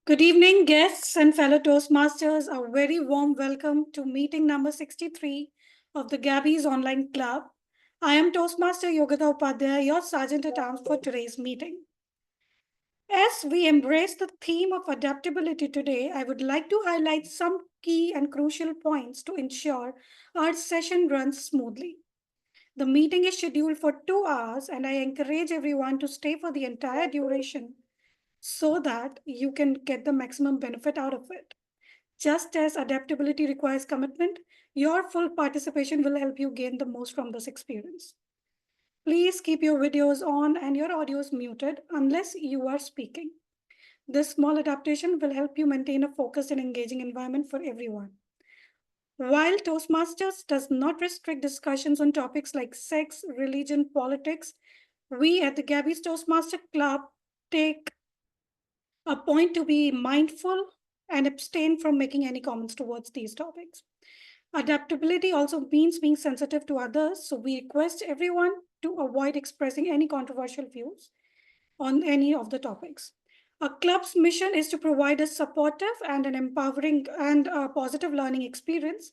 Good evening, guests and fellow Toastmasters. A very warm welcome to meeting number 63 of the Gabbys Online Club. I am Toastmaster Yogita Upadhyay, your Sergeant at Arms for today's meeting. As we embrace the theme of adaptability today, I would like to highlight some key and crucial points to ensure our session runs smoothly. The meeting is scheduled for 2 hours, and I encourage everyone to stay for the entire duration so that you can get the maximum benefit out of it. Just as adaptability requires commitment, your full participation will help you gain the most from this experience. Please keep your videos on and your audios muted unless you are speaking. This small adaptation will help you maintain a focused and engaging environment for everyone. While Toastmasters does not restrict discussions on topics like sex, religion, politics, we at the Gabby's Toastmaster Club take a point to be mindful and abstain from making any comments towards these topics. Adaptability also means being sensitive to others, so we request everyone to avoid expressing any controversial views on any of the topics. A club's mission is to provide a supportive and an empowering and a positive learning experience,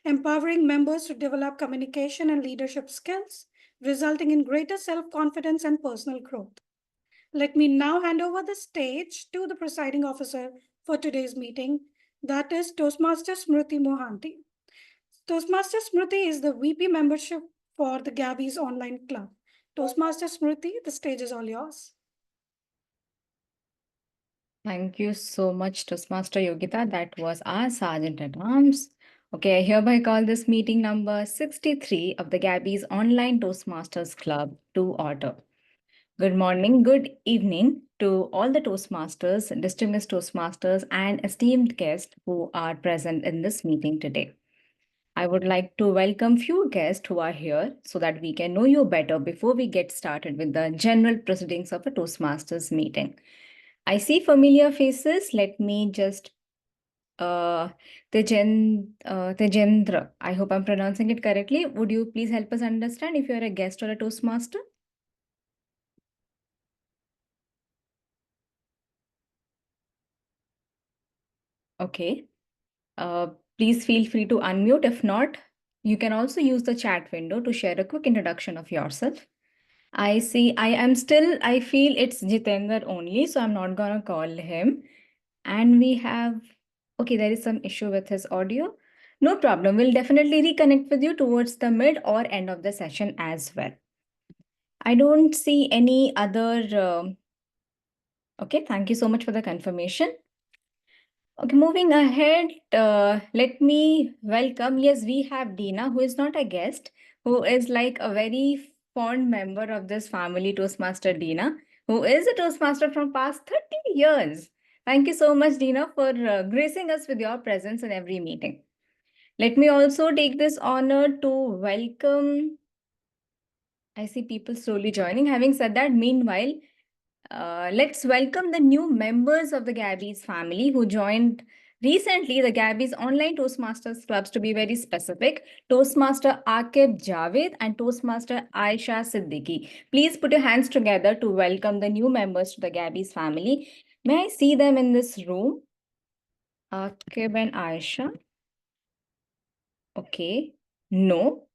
empowering members to develop communication and leadership skills, resulting in greater self-confidence and personal growth. Let me now hand over the stage to the presiding officer for today's meeting, that is Toastmaster Smruti Mohanty. Toastmaster Smruti is the VP membership for the Gabbys Online Club. Toastmaster Smruti, the stage is all yours. Thank you so much, Toastmaster Yogita. That was our Sergeant at Arms. Okay, I hereby call this meeting number 63 of the Gabbys Online Toastmasters Club to order. Good morning, good evening to all the Toastmasters, distinguished Toastmasters, and esteemed guests who are present in this meeting today. I would like to welcome few guests who are here so that we can know you better before we get started with the general proceedings of a Toastmasters meeting. I see familiar faces. Let me just Tejendra. I hope I'm pronouncing it correctly. Would you please help us understand if you're a guest or a Toastmaster? Okay. Please feel free to unmute. If not, you can also use the chat window to share a quick introduction of yourself. I see, I feel it's Jitendra only, so I'm not gonna call him. And we have, okay, there is some issue with his audio. No problem. We'll definitely reconnect with you towards the mid or end of the session as well. I don't see any other. Okay, thank you so much for the confirmation. Okay, moving ahead, let me welcome. Yes, we have Dina, who is not a guest, who is like a very fond member of this family, Toastmaster Dina, who is a Toastmaster from past 30 years. Thank you so much, Dina, for gracing us with your presence in every meeting. Let me also take this honor to welcome. I see people slowly joining. Having said that, meanwhile, let's welcome the new members of the Gabbys family who joined recently the Gabbys online Toastmasters clubs, to be very specific, Toastmaster Akib Javed and Toastmaster Aisha Siddiqui. Please put your hands together to welcome the new members to the Gabbys family. May I see them in this room? Akib and Aisha. Okay. No.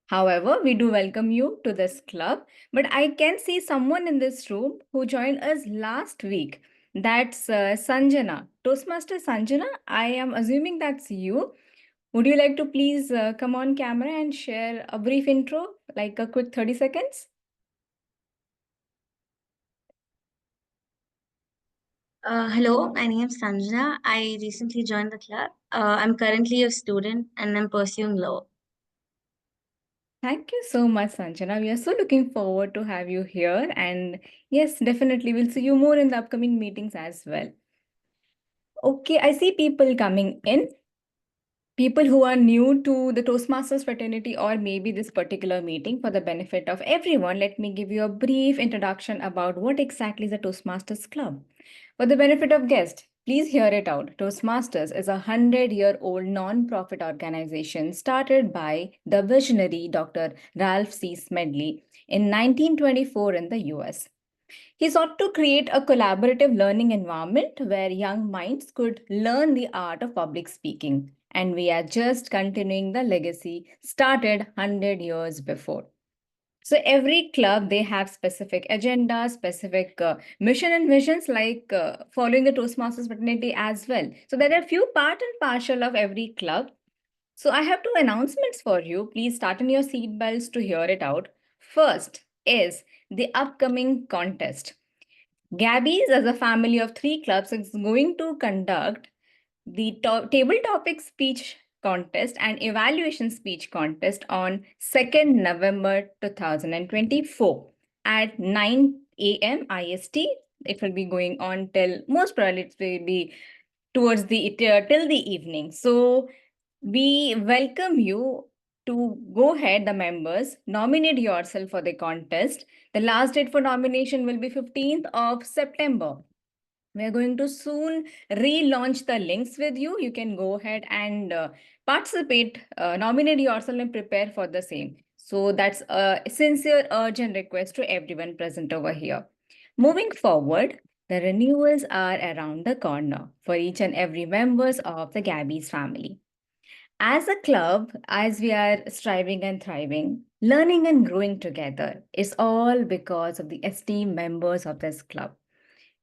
However, we do welcome you to this club. But I can see someone in this room who joined us last week. That's Sanjana. Toastmaster Sanjana, I am assuming that's you. Would you like to please come on camera and share a brief intro, like a quick 30 seconds? Hello, my name is Sanjana. I recently joined the club. I'm currently a student and I'm pursuing law. Thank you so much, Sanjana. We are so looking forward to have you here. And yes, definitely, we'll see you more in the upcoming meetings as well. Okay, I see people coming in. People who are new to the Toastmasters fraternity or maybe this particular meeting, for the benefit of everyone, let me give you a brief introduction about what exactly is a Toastmasters Club. For the benefit of guests, please hear it out. Toastmasters is a 100-year-old non-profit organization started by the visionary Dr. Ralph C. Smedley in 1924 in the US. He sought to create a collaborative learning environment where young minds could learn the art of public speaking. And we are just continuing the legacy started 100 years before. So every club, they have specific agendas, specific mission and visions, like following the Toastmasters fraternity as well. So there are a few part and parcel of every club. So I have two announcements for you. Please start in your seat belts to hear it out. First is the upcoming contest. Gabbys, as a family of 3 clubs, is going to conduct the table topic speech contest and evaluation speech contest on 2nd November 2024 at 9 a.m. IST. It will be going on till, most probably it will be towards the till the evening. So we welcome you to go ahead, the members, nominate yourself for the contest. The last date for nomination will be 15th of September. We're going to soon relaunch the links with you. You can go ahead and participate, nominate yourself and prepare for the same. So that's a sincere urgent request to everyone present over here. Moving forward, the renewals are around the corner for each and every members of the Gabbys family. As a club, as we are striving and thriving, learning and growing together is all because of the esteemed members of this club.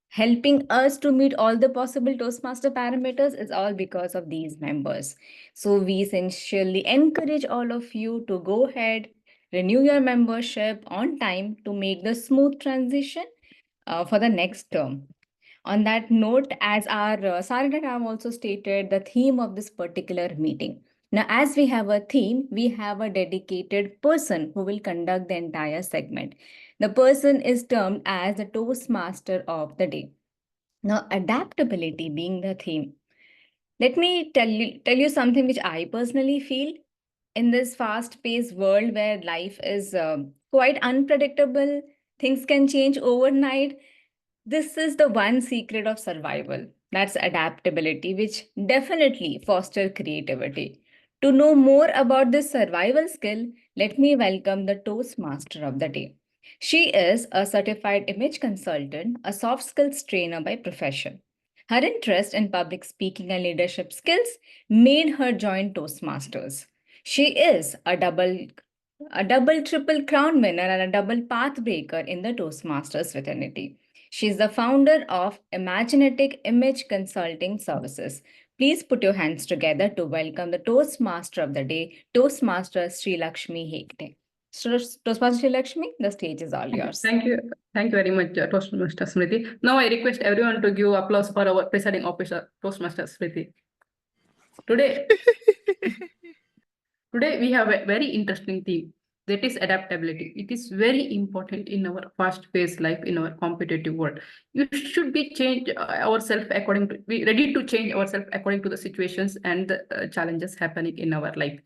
Helping us to meet all the possible Toastmaster parameters is all because of these members. So we sincerely encourage all of you to go ahead, renew your membership on time to make the smooth transition for the next term. On that note, as our Sarita have also stated, the theme of this particular meeting. Now, as we have a theme, we have a dedicated person who will conduct the entire segment. The person is termed as the Toastmaster of the day. Now, adaptability being the theme. Let me tell you something which I personally feel in this fast-paced world where life is quite unpredictable, things can change overnight. This is the one secret of survival. That's adaptability, which definitely foster creativity. To know more about this survival skill, let me welcome the Toastmaster of the day. She is a certified image consultant, a soft skills trainer by profession. Her interest in public speaking and leadership skills made her join Toastmasters. She is a double triple crown winner and a double path breaker in the Toastmasters fraternity. She is the founder of Imaginatic Image Consulting Services. Please put your hands together to welcome the Toastmaster of the day, Toastmaster Shrilakshmi Hegde. Toastmaster Shrilakshmi, the stage is all yours. Thank you. Thank you very much, Toastmaster Smruti. Now I request everyone to give applause for our presiding officer, Toastmaster Smruti. Today we have a very interesting theme, that is adaptability. It is very important in our fast-paced life, in our competitive world. You should be be ready to change ourselves according to the situations and the challenges happening in our life.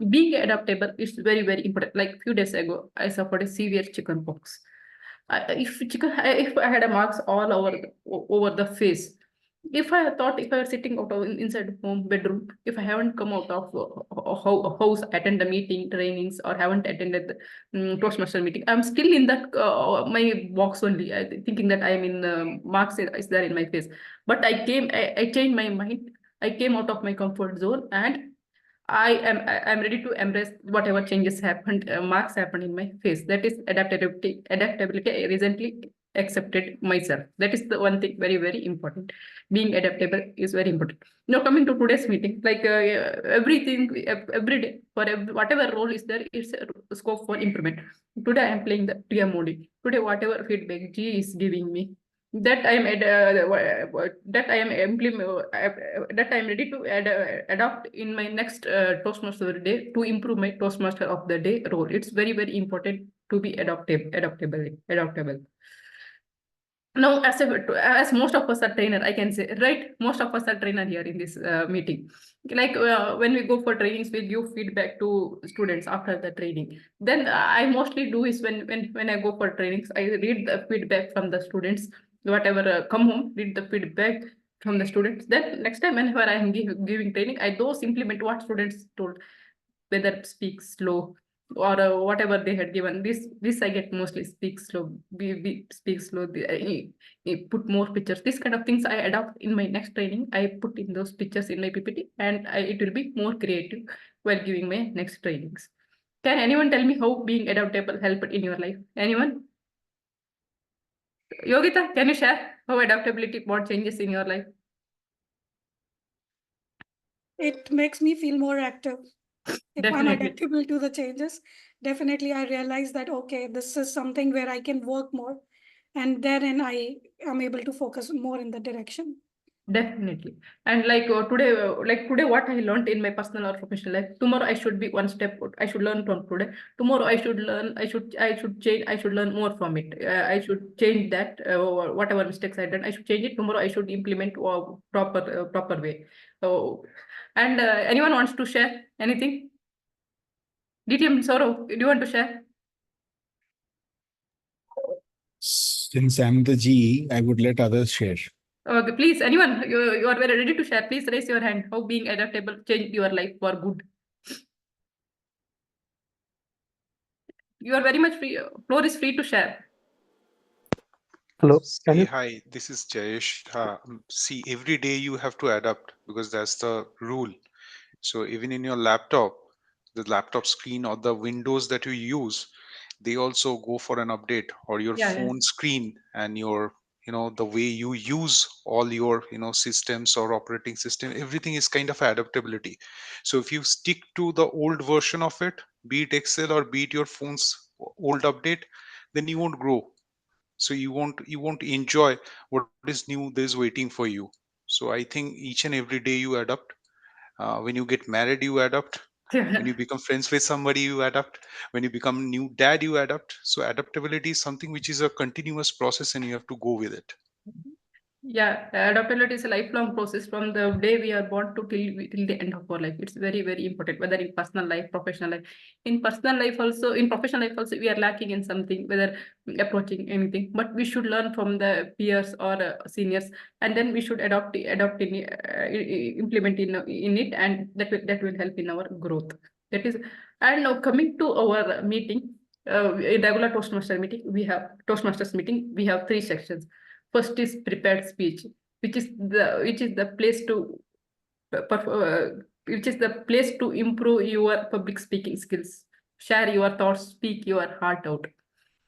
Being adaptable is very, very important. Like few days ago, I suffered a severe chicken pox. If I had a marks all over the face, if I thought if I was sitting out of inside home bedroom, if I haven't come out of house, attend the meeting, trainings, or haven't attended the Toastmaster meeting, I'm still in that my box only, thinking that I am in marks is there in my face. But I changed my mind. I came out of my comfort zone and I'm ready to embrace whatever changes happened, marks happened in my face. That is adaptability. Adaptability. I recently accepted myself. That is the one thing very, very important. Being adaptable is very important. Now coming to today's meeting, like everything, every day, for whatever role is there, it's a scope for improvement. Today I am playing the TMOD. Today whatever feedback G is giving me, that I am ready to adopt in my next Toastmaster of the day to improve my Toastmaster of the day role. It's very, very important to be adaptable. Now, as most of us are trainer, I can say, right? Most of us are trainer here in this meeting. Like when we go for trainings, we give feedback to students after the training. Then I mostly do is when I go for trainings, I read the feedback from the students. Whatever come home, read the feedback from the students. Then next time whenever I am giving training, I those implement what students told, whether speak slow, or whatever they had given. This I get mostly speak slow, be speak slow, put more pictures. This kind of things I adopt in my next training. I put in those pictures in my PPT, and it will be more creative while giving my next trainings. Can anyone tell me how being adaptable helped in your life? Anyone? Yogita, can you share how adaptability brought changes in your life? It makes me feel more active. If I'm Definitely. adaptable to the changes, definitely I realize that, okay, this is something where I can work more, and then I am able to focus more in the direction. Definitely. And like today, what I learned in my personal or professional life, tomorrow I should be one step, I should learn from today. Tomorrow I should learn, I should change, I should learn more from it. I should change that, whatever mistakes I done, I should change it. Tomorrow I should implement proper way. So, and anyone wants to share anything? DTM Saurav, do you want to share? Since I'm the G, I would let others share. Okay, please, anyone, you are very ready to share. Please raise your hand. How being adaptable changed your life for good? You are very much free. Floor is free to share. Hello. Hey, hi, this is Jayesh. See, every day you have to adapt because that's the rule. So even in your laptop, the laptop screen or the windows that you use, they also go for an update, or your Yeah, phone screen and your, the way you use all your, systems or operating system, everything is kind of adaptability. So if you stick to the old version of it, be it Excel or be it your phone's old update, then you won't grow. So you won't enjoy what is new that is waiting for you. So I think each and every day you adapt. When you get married, you adapt. When you become friends with somebody, you adapt. When you become new dad, you adapt. So adaptability is something which is a continuous process and you have to go with it. Yeah, adaptability is a lifelong process from the day we are born to till the end of our life. It's very, very important, whether in personal life, professional life. In personal life also, in professional life also, we are lacking in something, whether approaching anything. But we should learn from the peers or seniors, and then we should adopt in implement in it, and that will help in our growth. That is, and now coming to our meeting, in regular Toastmasters meeting, we have three sections. First is prepared speech, which is the place to which is the place to improve your public speaking skills, share your thoughts, speak your heart out.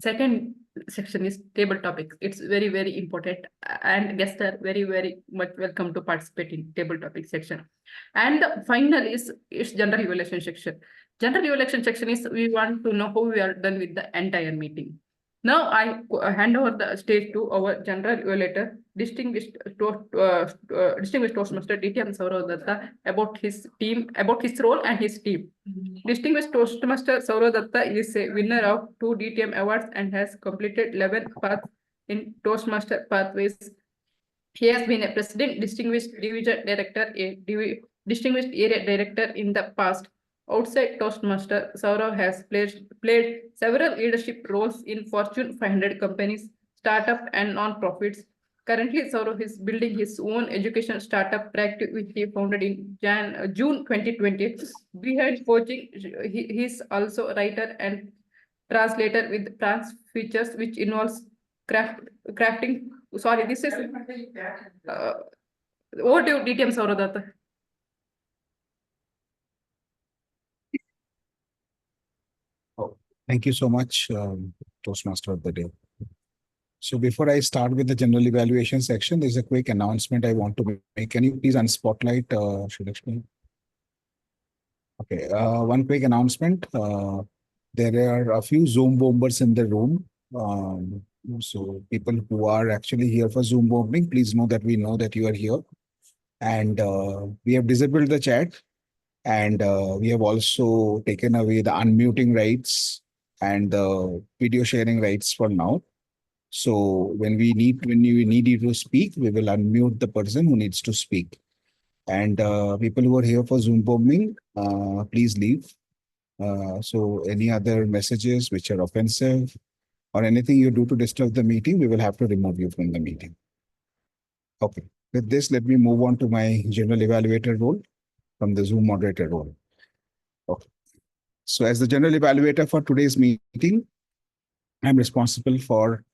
Second section is table topics. It's very, very important, and guests are very, very much welcome to participate in table topic section. And the final is general evaluation section. General evaluation section is we want to know how we are done with the entire meeting. Now I hand over the stage to our general evaluator, distinguished Toastmaster DTM Sourav Dutta, about his team, about his role and his team. Distinguished Toastmaster Sourav Dutta is a winner of 2 DTM awards and has completed 11 paths in Toastmaster pathways. He has been a president, distinguished division director, distinguished area director in the past. Outside Toastmaster, Sourav has played several leadership roles in Fortune 500 companies, startup and non-profits. Currently, Sourav is building his own education startup practice, which he founded in June 2020. Behind coaching, he is also a writer and translator with trans features, which involves crafting. Sorry, this is over to you, DTM Sourav Dutta. Thank you so much, Toastmaster of the day. So before I start with the general evaluation section, there's a quick announcement I want to make. Can you please unspotlight Shrilakshmi? Okay, one quick announcement. There are a few Zoom bombers in the room. So people who are actually here for Zoom bombing, please know that we know that you are here. And we have disabled the chat. And we have also taken away the unmuting rights and the video sharing rights for now. So when you need you to speak, we will unmute the person who needs to speak. And people who are here for Zoom bombing, please leave. So any other messages which are offensive or anything you do to disturb the meeting, we will have to remove you from the meeting. Okay. With this, let me move on to my general evaluator role from the Zoom moderator role. Okay. So as the general evaluator for today's meeting, I'm responsible for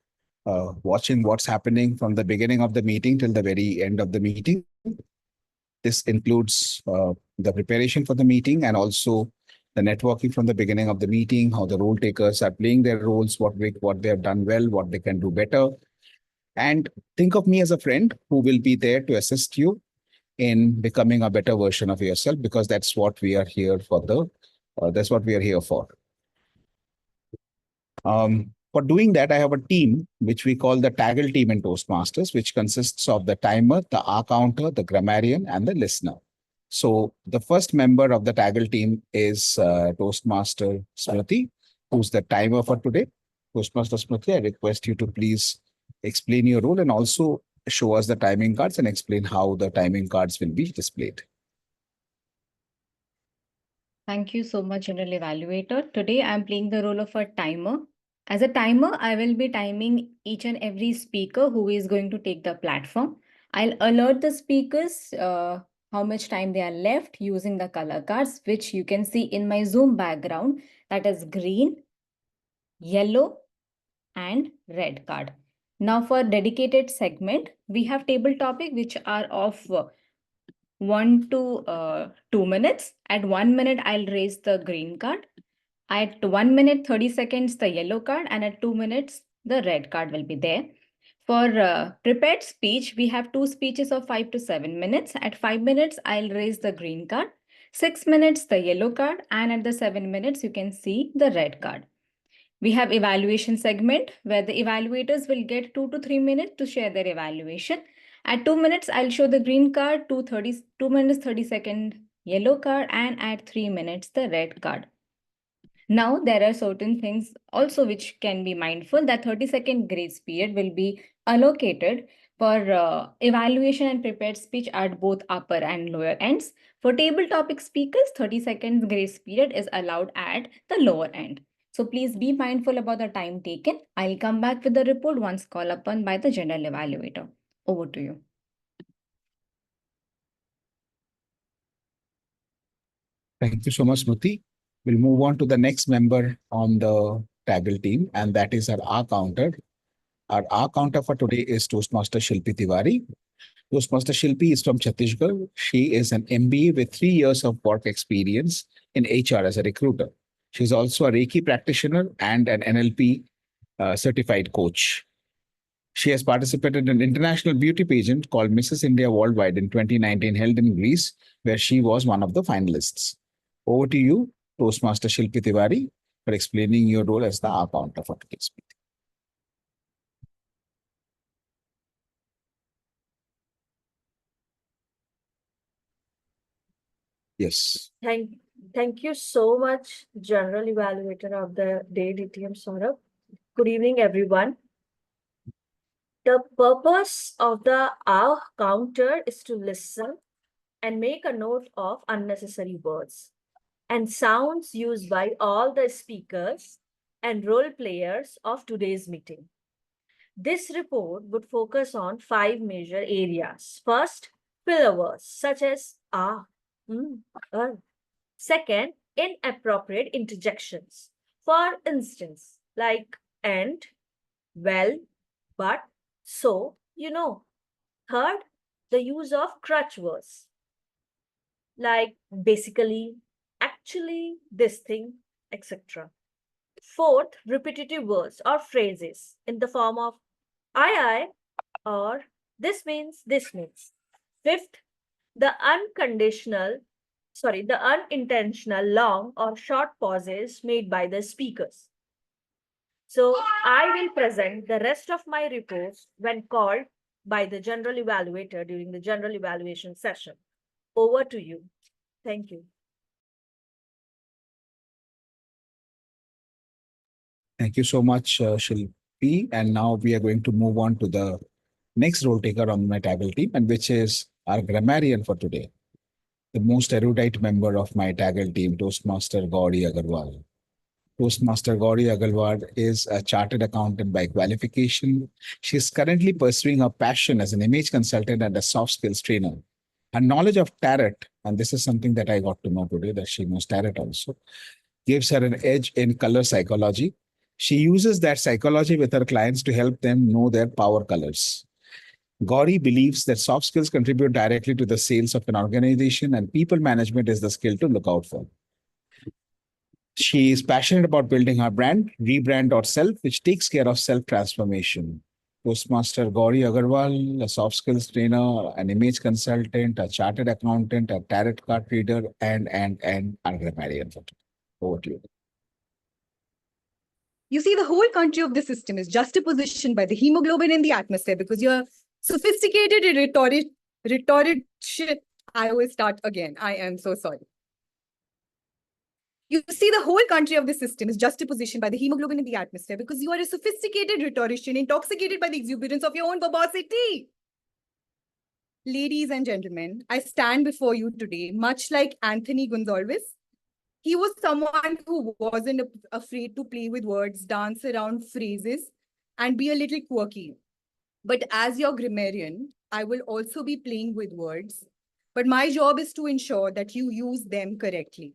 watching what's happening from the beginning of the meeting till the very end of the meeting. This includes the preparation for the meeting and also the networking from the beginning of the meeting, how the role takers are playing their roles, what they have done well, what they can do better. And think of me as a friend who will be there to assist you in becoming a better version of yourself, because that's what we are here for. That's what we are here for. For doing that, I have a team which we call the TAGL team in Toastmasters, which consists of the timer, the R counter, the grammarian, and the listener. So the first member of the TAGL team is Toastmaster Smruti, who's the timer for today. Toastmaster Smruti, I request you to please explain your role and also show us the timing cards and explain how the timing cards will be displayed. Thank you so much, General Evaluator. Today, I'm playing the role of a timer. As a timer, I will be timing each and every speaker who is going to take the platform. I'll alert the speakers how much time they are left using the color cards, which you can see in my Zoom background. That is green, yellow, and red card. Now for dedicated segment, we have table topic which are of 1 to 2 minutes. At 1 minute, I'll raise the green card. At 1 minute, 30 seconds, the yellow card. And at 2 minutes, the red card will be there. For prepared speech, we have 2 speeches of 5 to 7 minutes. At 5 minutes, I'll raise the green card. 6 minutes, the yellow card. And at the 7 minutes, you can see the red card. We have evaluation segment where the evaluators will get 2 to 3 minutes to share their evaluation. At 2 minutes, I'll show the green card, 2 minutes, 30 second yellow card, and at 3 minutes, the red card. Now, there are certain things also which can be mindful that 30-second grace period will be allocated for evaluation and prepared speech at both upper and lower ends. For table topic speakers, 30 seconds grace period is allowed at the lower end. So please be mindful about the time taken. I'll come back with the report once called upon by the general evaluator. Over to you. Thank you so much, Smruti. We'll move on to the next member on the TAGL team, and that is our R counter. Our R counter for today is Toastmaster Shilpi Tiwari. Toastmaster Shilpi is from Chhattisgarh. She is an MBA with 3 years of work experience in HR as a recruiter. She's also a Reiki practitioner and an NLP certified coach. She has participated in an international beauty pageant called Mrs. India Worldwide in 2019, held in Greece, where she was one of the finalists. Over to you, Toastmaster Shilpi Tiwari, for explaining your role as the R counter for today's meeting. Yes. Thank you so much, General Evaluator of the day, DTM Sourav. Good evening, everyone. The purpose of the R counter is to listen and make a note of unnecessary words and sounds used by all the speakers and role players of today's meeting. This report would focus on 5 major areas. First, filler words such as Second, inappropriate interjections. For instance, like and, well, but, so, you know. Third, the use of crutch words like basically, actually, this thing, etc. Fourth, repetitive words or phrases in the form of I, or this means, this means. Fifth, the unintentional long or short pauses made by the speakers. So I will present the rest of my reports when called by the general evaluator during the general evaluation session. Over to you. Thank you. Thank you so much, Shilpi. And now we are going to move on to the next role taker on my TAGL team, and which is our grammarian for today, the most erudite member of my TAGL team, Toastmaster Gauri Aggarwal. Toastmaster Gauri Aggarwal is a chartered accountant by qualification. She is currently pursuing her passion as an image consultant and a soft skills trainer. Her knowledge of tarot, and this is something that I got to know today, that she knows tarot also, gives her an edge in color psychology. She uses that psychology with her clients to help them know their power colors. Gauri believes that soft skills contribute directly to the sales of an organization, and people management is the skill to look out for. She is passionate about building her brand, Rebrand or Self, which takes care of self-transformation. Toastmaster Gauri Aggarwal, a soft skills trainer, an image consultant, a chartered accountant, a tarot card reader, and a grammarian. Over to you. You see, the whole country of the system is juxtapositioned by the hemoglobin in the atmosphere because you're sophisticated and rhetoric shit. I will start again. I am so sorry. You see, the whole country of the system is juxtapositioned by the hemoglobin in the atmosphere because you are a sophisticated rhetorician intoxicated by the exuberance of your own verbosity. Ladies and gentlemen, I stand before you today, much like Anthony Gonzalez. He was someone who wasn't afraid to play with words, dance around phrases, and be a little quirky. But as your grammarian, I will also be playing with words. But my job is to ensure that you use them correctly.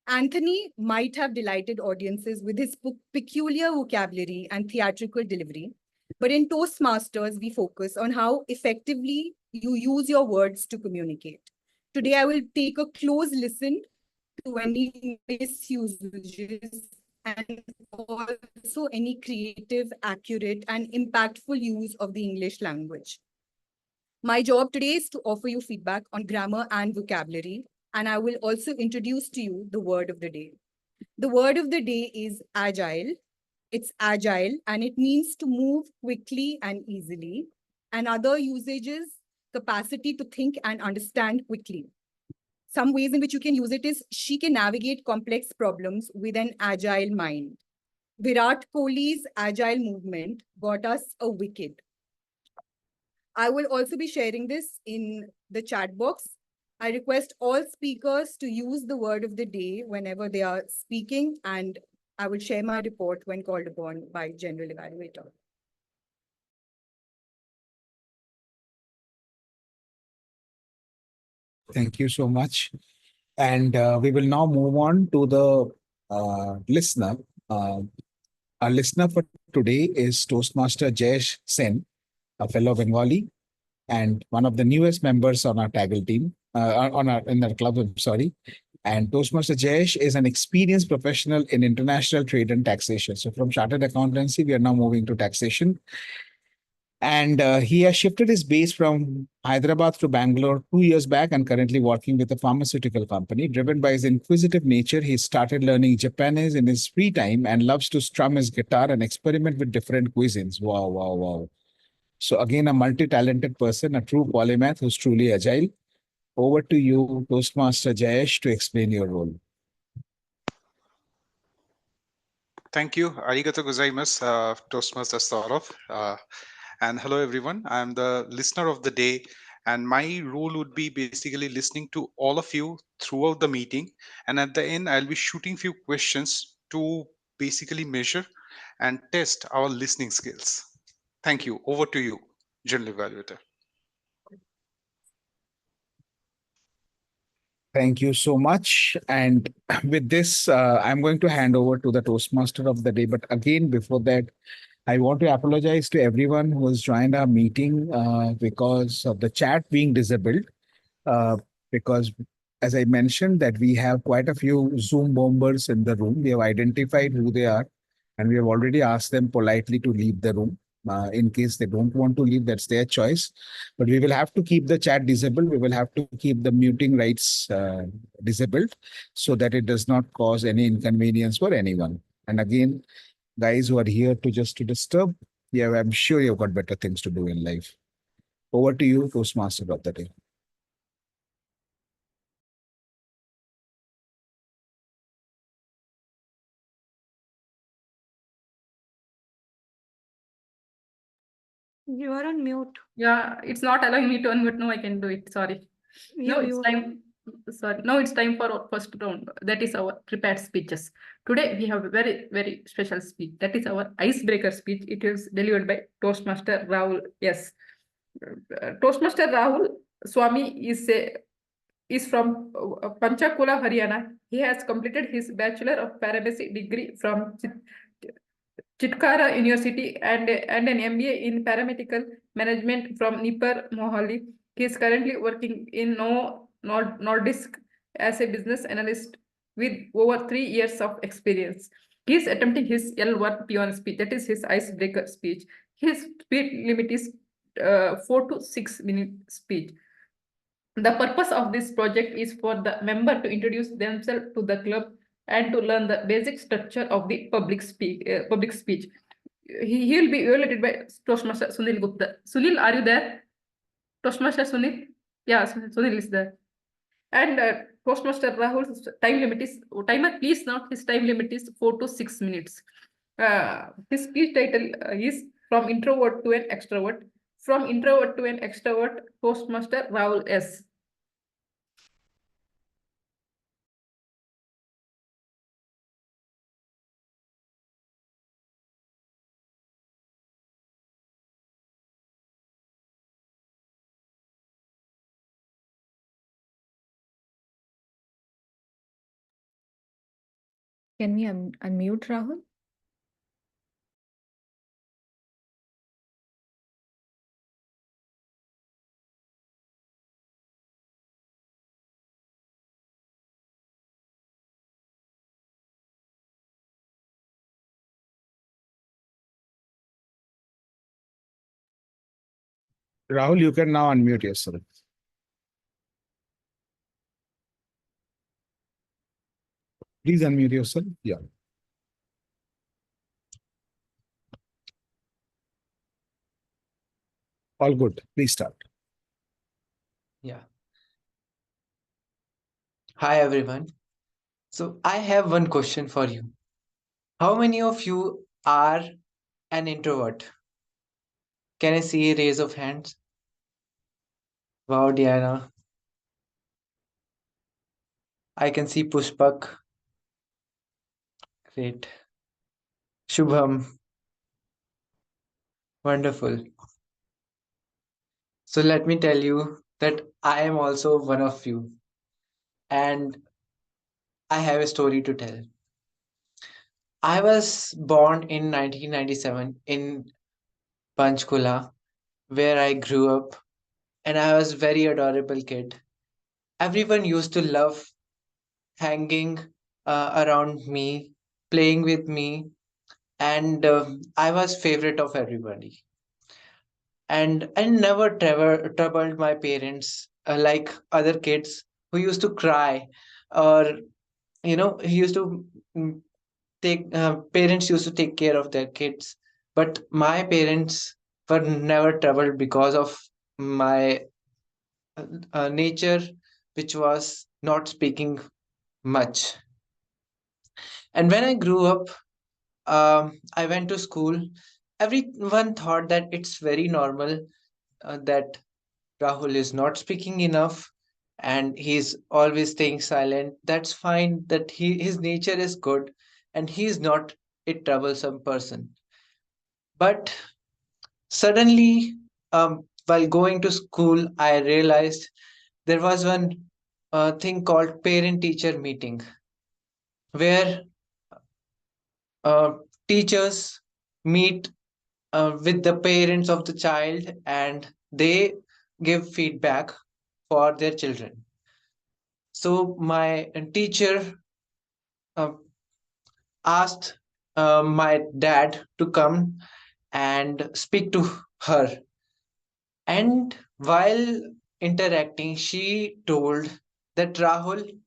Anthony might have delighted audiences with his peculiar vocabulary and theatrical delivery. But in Toastmasters, we focus on how effectively you use your words to communicate. Today, I will take a close listen to any misusages and also any creative, accurate, and impactful use of the English language. My job today is to offer you feedback on grammar and vocabulary, and I will also introduce to you the word of the day. The word of the day is agile. It's agile, and it means to move quickly and easily. And other usages, capacity to think and understand quickly. Some ways in which you can use it is she can navigate complex problems with an agile mind. Virat Kohli's agile movement got us a wicket. I will also be sharing this in the chat box. I request all speakers to use the word of the day whenever they are speaking, and I will share my report when called upon by General Evaluator. Thank you so much. And we will now move on to the listener. Our listener for today is Toastmaster Jayesh Sen, a fellow Bengali, and one of the newest members on our TAGL team, in our club, I'm sorry. And Toastmaster Jayesh is an experienced professional in international trade and taxation. So from chartered accountancy, we are now moving to taxation. And he has shifted his base from Hyderabad to Bangalore 2 years back and currently working with a pharmaceutical company. Driven by his inquisitive nature, he started learning Japanese in his free time and loves to strum his guitar and experiment with different cuisines. Wow, wow, wow. So again, a multi-talented person, a true polymath who's truly agile. Over to you, Toastmaster Jayesh, to explain your role. Thank you. Arigato gozaimasu, Toastmaster Sourav. And hello, everyone. I'm the listener of the day. And my role would be basically listening to all of you throughout the meeting. And at the end, I'll be shooting few questions to basically measure and test our listening skills. Thank you. Over to you, General Evaluator. Thank you so much. And with this, I'm going to hand over to the Toastmaster of the day. But again, before that, I want to apologize to everyone who has joined our meeting because of the chat being disabled. Because as I mentioned that we have quite a few Zoom bombers in the room. We have identified who they are, and we have already asked them politely to leave the room. In case they don't want to leave, that's their choice. But we will have to keep the chat disabled. We will have to keep the muting rights disabled so that it does not cause any inconvenience for anyone. And again, guys who are here to just to disturb, yeah, I'm sure you've got better things to do in life. Over to you, Toastmaster of the day. You are on mute. Yeah, it's not allowing me to unmute. No, I can do it. Sorry. No, it's time. Sorry. No, it's time for our first round. That is our prepared speeches. Today we have a very, very special speech. That is our icebreaker speech. It is delivered by Toastmaster Rahul S. Toastmaster Rahul Swami is a is from Panchakula, Haryana. He has completed his Bachelor of Pharmacy degree from Chitkara University and an MBA in Paramedical Management from Nipper, Mohali. He is currently working in Nordisk as a business analyst with over 3 years of experience. He is attempting his L1 P1 speech, that is his icebreaker speech. His speed limit is 4 to 6 minute speech. The purpose of this project is for the member to introduce themselves to the club and to learn the basic structure of the public speech. He will be evaluated by Toastmaster Sunil Gupta. Sunil, are you there? Toastmaster Sunil? Yeah, Sunil is there. And Toastmaster Rahul's timer, please note his time limit is 4 to 6 minutes. His speech title is From Introvert to an Extrovert. From Introvert to an Extrovert, Toastmaster Rahul S. Can we unmute Rahul? Rahul, you can now unmute yourself. Please unmute yourself. Yeah. All good. Please start. Yeah. Hi, everyone. So I have one question for you. How many of you are an introvert? Can I see a raise of hands? Wow, Diana. I can see Pushpak. Great. Shubham. Wonderful. So let me tell you that I am also one of you. And I have a story to tell. I was born in 1997 in Panchkula, where I grew up, and I was very adorable kid. Everyone used to love hanging around me, playing with me, and I was favorite of everybody. And I never troubled my parents like other kids who used to cry, or he used to take parents used to take care of their kids, but my parents were never troubled because of my nature, which was not speaking much. And when I grew up, I went to school. Everyone thought that it's very normal that Rahul is not speaking enough and he's always staying silent. That's fine, that his nature is good and he's not a troublesome person. But suddenly, while going to school, I realized there was one thing called parent-teacher meeting, where uh, teachers meet with the parents of the child and they give feedback for their children. So my teacher uh, asked my dad to come and speak to her. And while interacting, she told that Rahul,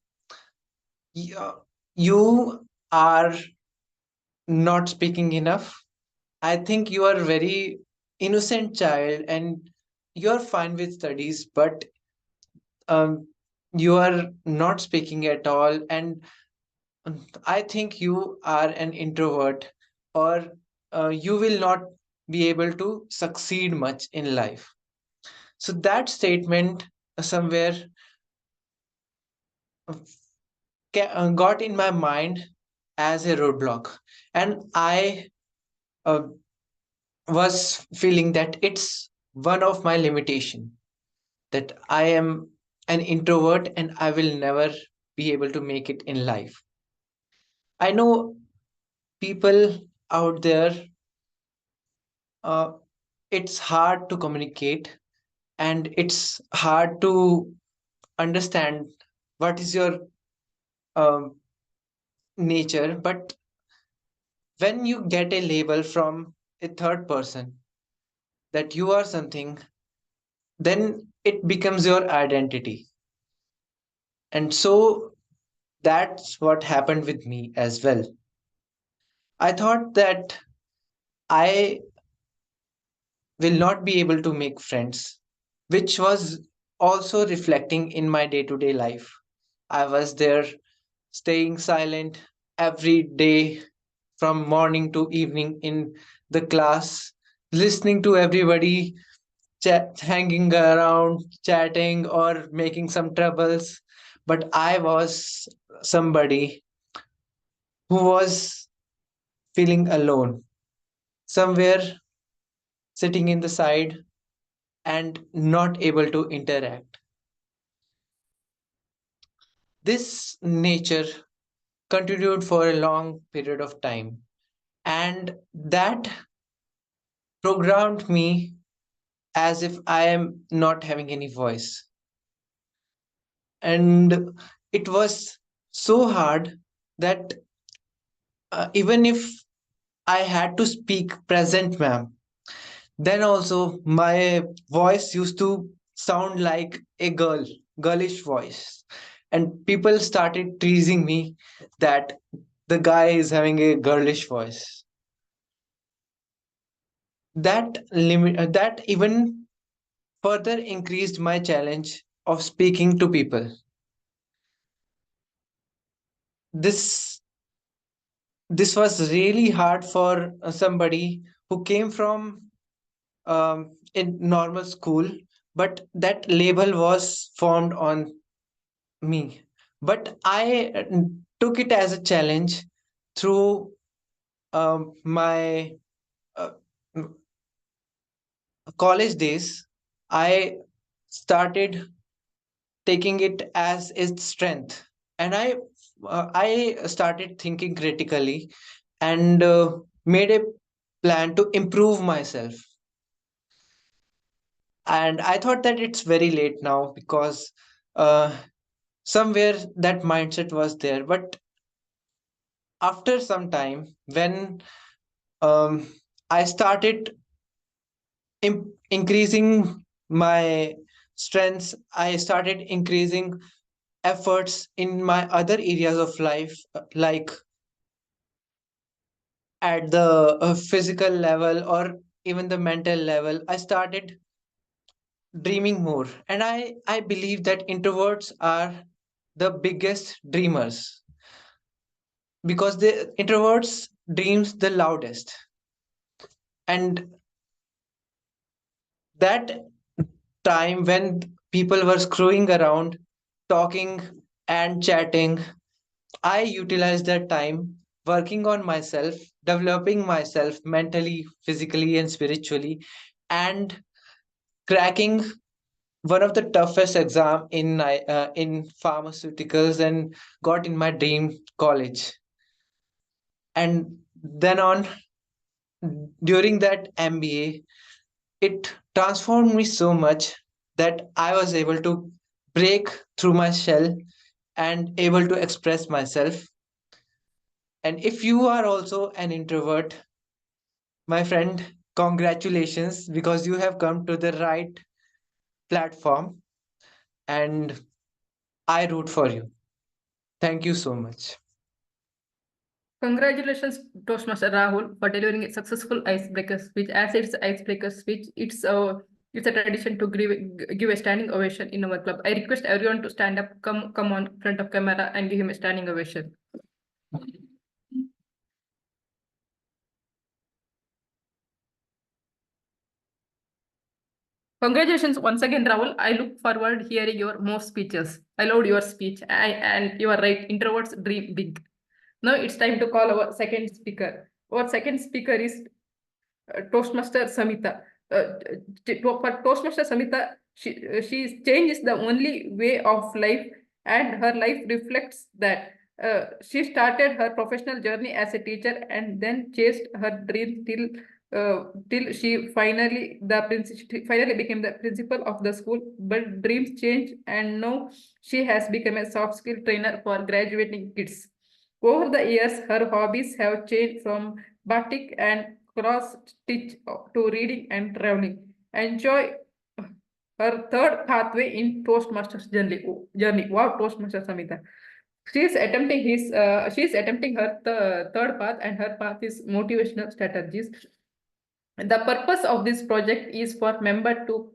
you are not speaking enough. I think you are a very innocent child and you're fine with studies, but um, you are not speaking at all. And I think you are an introvert, or you will not be able to succeed much in life. So that statement somewhere got in my mind as a roadblock, and I uh, was feeling that it's one of my limitation, that I am an introvert and I will never be able to make it in life. I know people out there, uh, it's hard to communicate and it's hard to understand what is your um, nature. But when you get a label from a third person that you are something, then it becomes your identity. And so that's what happened with me as well. I thought that I will not be able to make friends, which was also reflecting in my day to day life. I was there staying silent every day from morning to evening in the class, listening to everybody hanging around, chatting, or making some troubles. But I was somebody who was feeling alone, somewhere sitting in the side and not able to interact. This nature continued for a long period of time, and that programmed me as if I am not having any voice. And it was so hard that even if I had to speak present, ma'am, then also my voice used to sound like a girlish voice. And people started teasing me that the guy is having a girlish voice. That even further increased my challenge of speaking to people. This this was really hard for somebody who came from in normal school, but that label was formed on me. But I took it as a challenge through my uh, college days. I started taking it as its strength, and I started thinking critically and made a plan to improve myself. And I thought that it's very late now because uh, somewhere that mindset was there. But after some time, when um, I started increasing my strengths, I started increasing efforts in my other areas of life, like at the physical level or even the mental level. I started dreaming more. And I believe that introverts are the biggest dreamers because the introverts dreams the loudest. And that time when people were screwing around, talking and chatting, I utilized that time working on myself, developing myself mentally, physically, and spiritually, and cracking one of the toughest exam in pharmaceuticals and got in my dream college. And then on during that MBA, it transformed me so much that I was able to break through my shell and able to express myself. And if you are also an introvert, my friend, congratulations because you have come to the right platform and I root for you. Thank you so much. Congratulations, Toastmaster Rahul, for delivering a successful icebreaker speech. As it's icebreaker speech, it's a tradition to give a standing ovation in our club. I request everyone to stand up, come on front of camera and give him a standing ovation. Congratulations once again, Rahul. I look forward hearing your more speeches. I loved your speech. And you are right, introverts dream big. Now it's time to call our second speaker. Our second speaker is Toastmaster Samita. For Toastmaster Samita, change is the only way of life, and her life reflects that. She started her professional journey as a teacher and then chased her dream till she finally became the principal of the school. But dreams change, and now she has become a soft skill trainer for graduating kids. Over the years, her hobbies have changed from batik and cross stitch to reading and traveling. Enjoy her third pathway in Toastmasters journey. Wow, Toastmasters Samita. She is attempting her third path, and her path is motivational strategies. The purpose of this project is for member to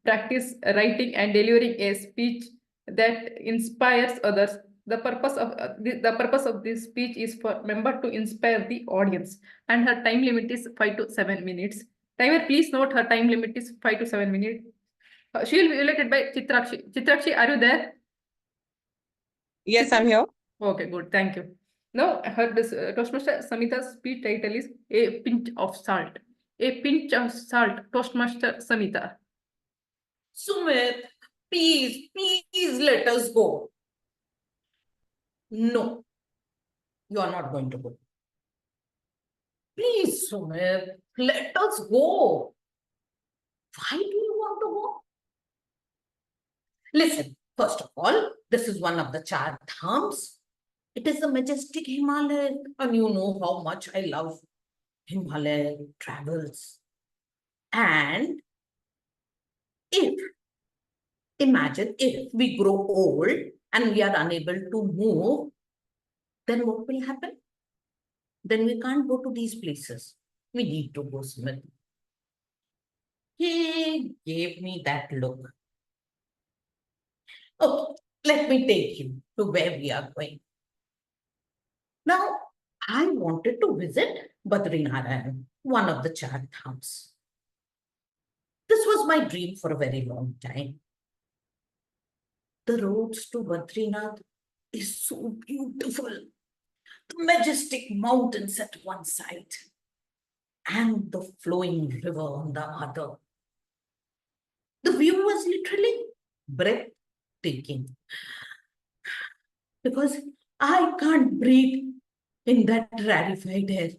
practice writing and delivering a speech that inspires others. The purpose of this speech is for member to inspire the audience, and her time limit is 5 to 7 minutes. Timer, please note her time limit is 5 to 7 minutes. She will be evaluated by Chitrakshi. Chitrakshi, are you there? Yes, I'm here. Okay, good. Thank you. Now, her Toastmaster Samita's speech title is A Pinch of Salt. A pinch of salt, Toastmaster Samita. Sumit, please let us go. No, you are not going to go. Please, Sumit, let us go. Why do you want to go? Listen, first of all, this is one of the Char Dhams. It is the majestic Himalaya, and you know how much I love Himalaya travels. And imagine if we grow old and we are unable to move, then what will happen? Then we can't go to these places. We need to go, Smith. He gave me that look. Okay, let me take you to where we are going. Now, I wanted to visit Badrinath, one of the Char Dhams. This was my dream for a very long time. The roads to Badrinath is so beautiful. The majestic mountains at one side and the flowing river on the other. The view was literally breathtaking because I can't breathe in that rarefied air,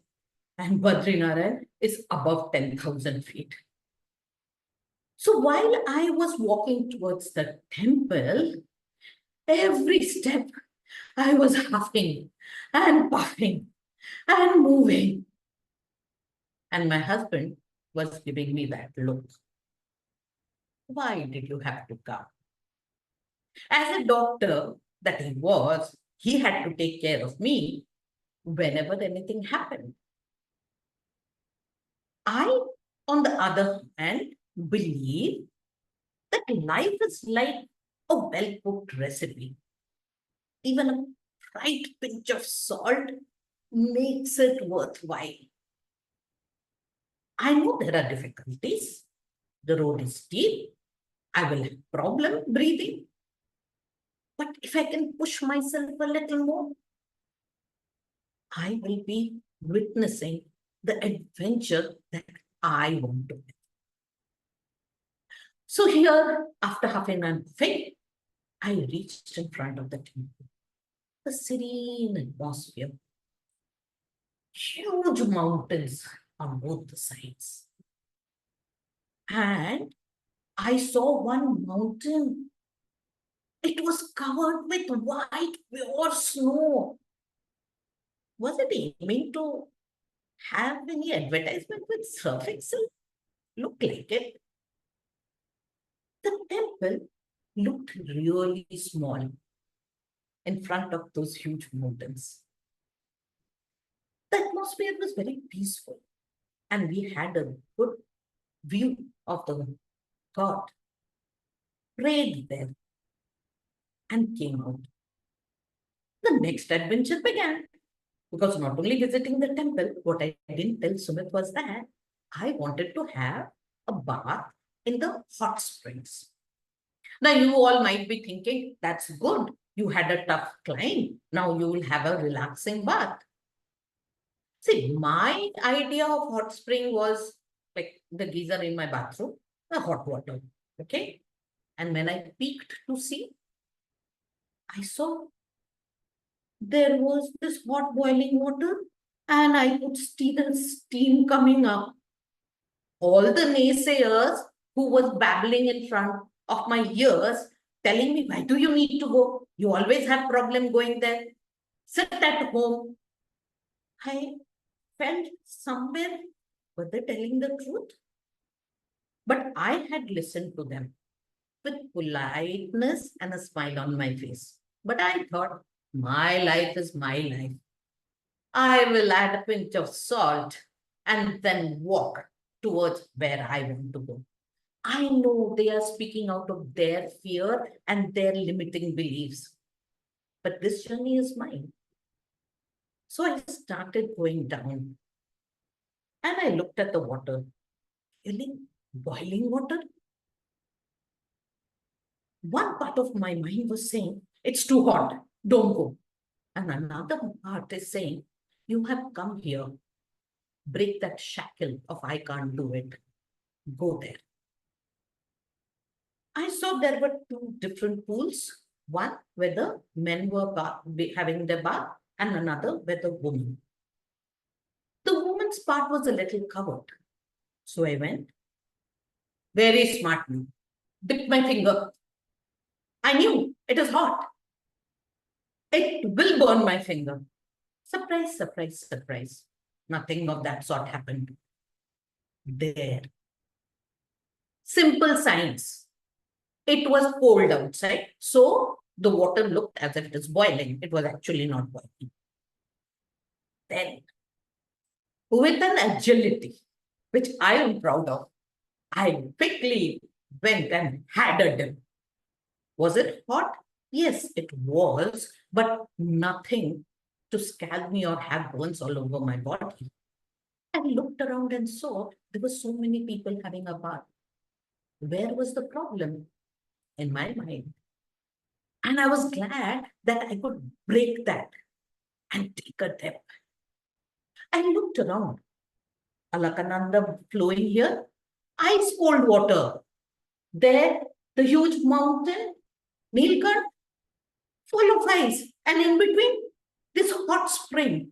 and Badrinath is above 10,000 feet. So while I was walking towards the temple, every step I was huffing and puffing and moving. And my husband was giving me that look. Why did you have to come? As a doctor that he was, he had to take care of me whenever anything happened. I, on the other hand, believe that life is like a well-cooked recipe. Even a right pinch of salt makes it worthwhile. I know there are difficulties. The road is steep. I will have problem breathing. But if I can push myself a little more, I will be witnessing the adventure that I want to have. So here, after huffing and puffing, I reached in front of the temple. The serene atmosphere. Huge mountains on both the sides. And I saw one mountain. It was covered with white, pure snow. Was it aiming to have any advertisement with Surf Excel? Looked like it. The temple looked really small in front of those huge mountains. The atmosphere was very peaceful, and we had a good view of the god. Prayed there and came out. The next adventure began, because not only visiting the temple, what I didn't tell Sumit was that I wanted to have a bath in the hot springs. Now you all might be thinking, that's good. You had a tough climb. Now you will have a relaxing bath. See, my idea of hot spring was like the geyser in my bathroom, the hot water, okay? And when I peeked to see, I saw there was this hot boiling water and I could see the steam coming up. All the naysayers who was babbling in front of my ears, telling me, why do you need to go? You always have problem going there. Sit at home. I felt somewhere, were they telling the truth? But I had listened to them with politeness and a smile on my face. But I thought, my life is my life. I will add a pinch of salt and then walk towards where I want to go. I know they are speaking out of their fear and their limiting beliefs, but this journey is mine. So I started going down and I looked at the water. Really? Boiling water? One part of my mind was saying, it's too hot, don't go. And another part is saying, you have come here, break that shackle of I can't do it, go there. I saw there were two different pools, one where the men were having their bath and another where the women. The woman's part was a little covered. So I went, very smartly, dipped my finger. I knew it is hot. It will burn my finger. Surprise, surprise, surprise. Nothing of that sort happened. There. Simple science. It was cold outside, so the water looked as if it is boiling. It was actually not boiling. Then, with an agility, which I am proud of, I quickly went and had a dip. Was it hot? Yes, it was, but nothing to scald me or have burns all over my body. I looked around and saw there were so many people having a bath. Where was the problem? In my mind. And I was glad that I could break that and take a dip. I looked around. Alakananda flowing here, ice cold water. There, the huge mountain, Nilkant, full of ice. And in between, this hot spring.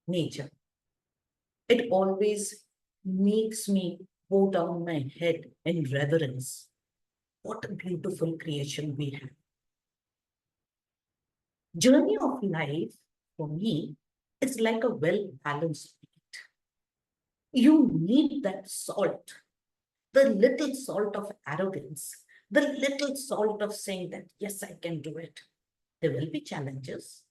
Nature. It always makes me bow down my head in reverence. What a beautiful creation we have. Journey of life, for me, is like a well-balanced plate. You need that salt, the little salt of arrogance, the little salt of saying that, yes, I can do it. There will be challenges.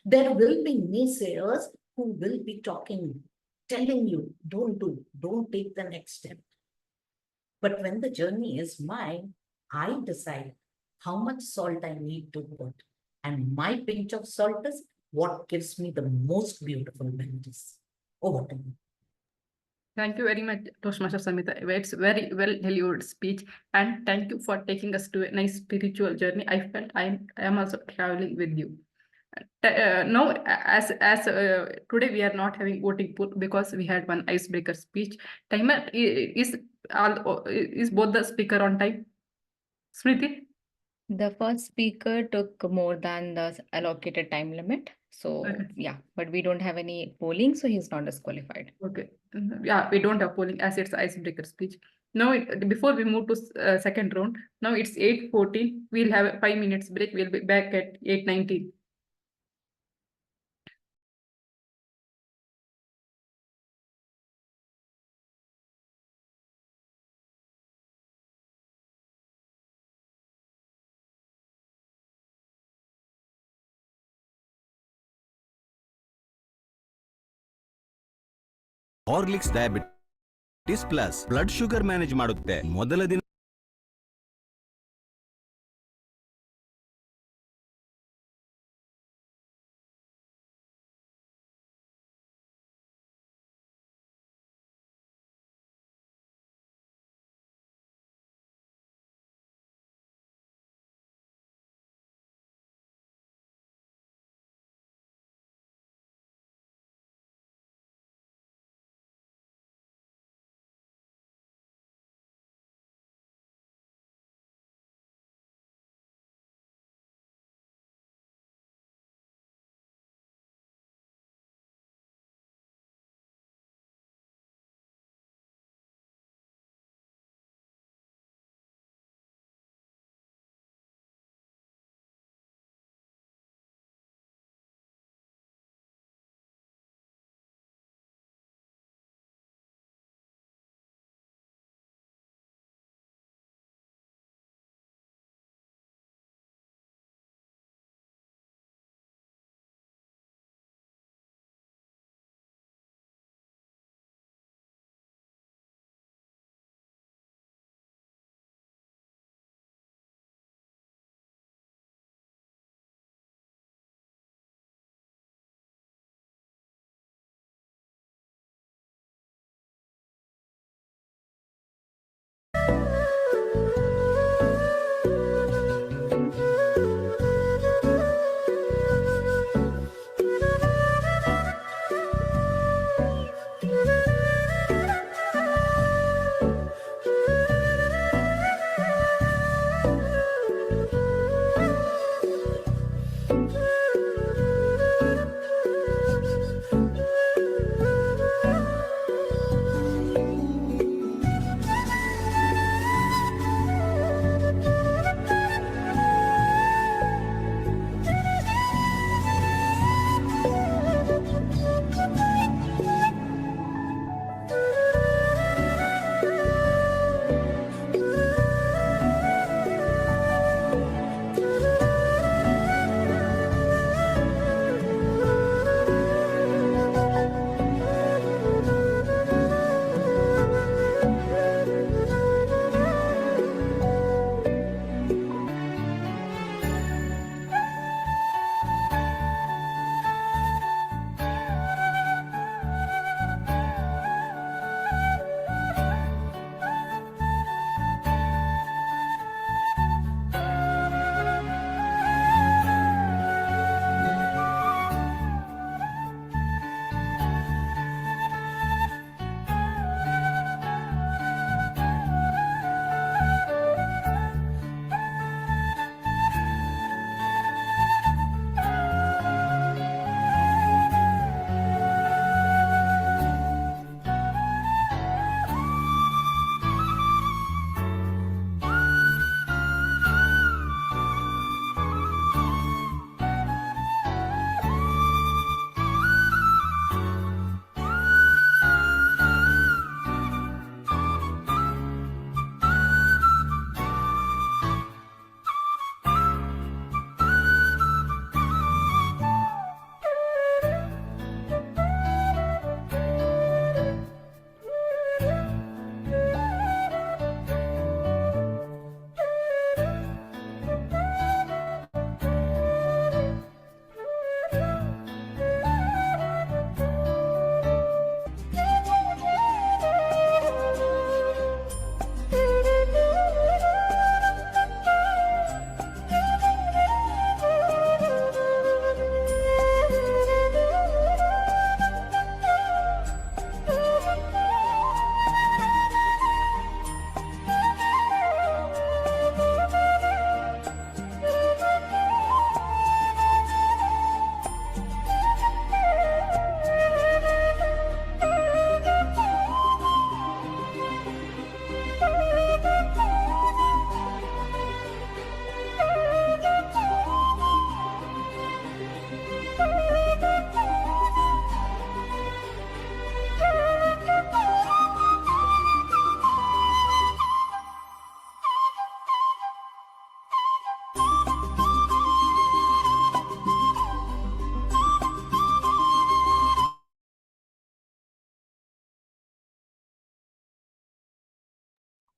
There will be naysayers who will be talking, telling you, don't take the next step. But when the journey is mine, I decide how much salt I need to put. And my pinch of salt is what gives me the most beautiful memories. Over to you. Thank you very much, Toastmaster Samita. It's very well delivered speech, and thank you for taking us to a nice spiritual journey. I felt I am also traveling with you. Now, as today we are not having voting pool because we had one icebreaker speech. Timer is both the speaker on time? Smruti? The first speaker took more than the allocated time limit. So Okay. yeah, but we don't have any polling, so he's not disqualified. Okay. Yeah, we don't have polling as it's icebreaker speech. Now, before we move to second round, now it's 8:14. We'll have a 5 minutes break. We'll be back at 8:19. Horlicks diabetes plus blood sugar manage ಮಾಡುತ್ತೆ ಮೊದಲ ದಿನ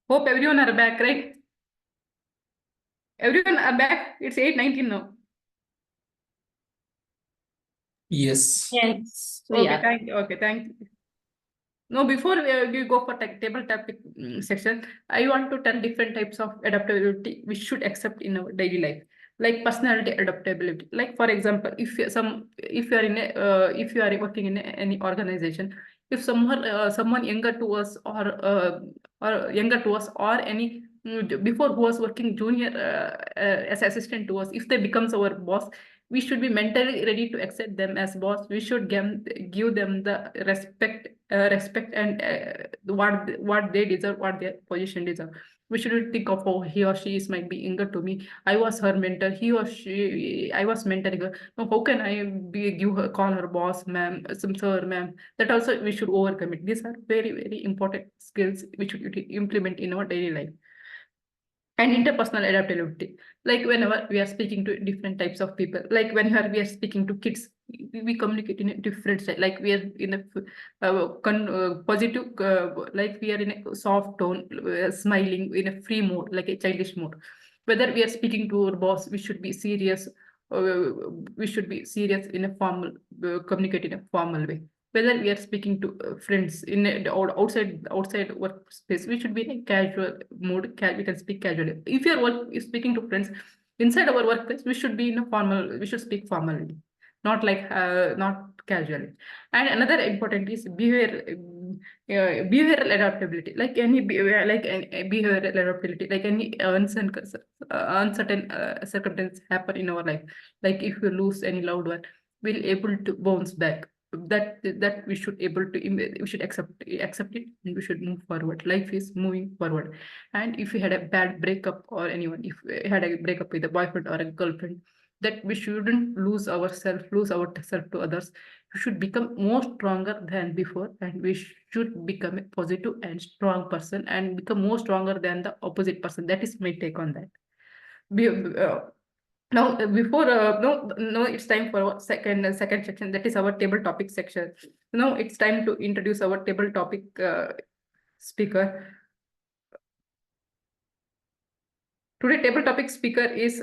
Hope everyone are back, right? Everyone are back. It's 8:19 now. Yes. Yes, we Okay, are. thank you. Okay, thank you. No, before we go for table topic section, I want to tell different types of adaptability we should accept in our daily life, like personality adaptability. Like for example, if you are in a if you are working in any organization, if someone younger to us or younger to us or any before who was working junior as assistant to us, if they becomes our boss, we should be mentally ready to accept them as boss. We should give them the respect and what they deserve, what their position deserve. We shouldn't think of, oh, he or she is might be younger to me. I was her mentor. I was mentoring her. No, how can I call her boss, ma'am, some sir, ma'am? That also we should overcome it. These are very, very important skills which we should implement in our daily life. And interpersonal adaptability, like whenever we are speaking to different types of people, like whenever we are speaking to kids, we communicate in a different style, like we are in a positive, like we are in a soft tone, smiling in a free mode, like a childish mode. Whether we are speaking to our boss, we should be serious, in a formal, communicate in a formal way. Whether we are speaking to friends in outside workspace, we should be in a casual mode. We can speak casually. If you are speaking to friends inside our workplace, we should be in a formal. We should speak formally, not like not casually. And another important is behavioral adaptability. Like any behavioral adaptability, like any uncertain circumstance happen in our life. Like if we lose any loved one, we'll able to bounce back. That we should able to we should accept it, and we should move forward. Life is moving forward. And if we had a bad breakup, or anyone if we had a breakup with a boyfriend or a girlfriend, that we shouldn't lose ourselves to others. We should become more stronger than before, and we should become a positive and strong person and become more stronger than the opposite person. That is my take on that. Be, Now, before no, it's time for our second section. That is our table topic section. Now it's time to introduce our table topic speaker. Today, table topic speaker is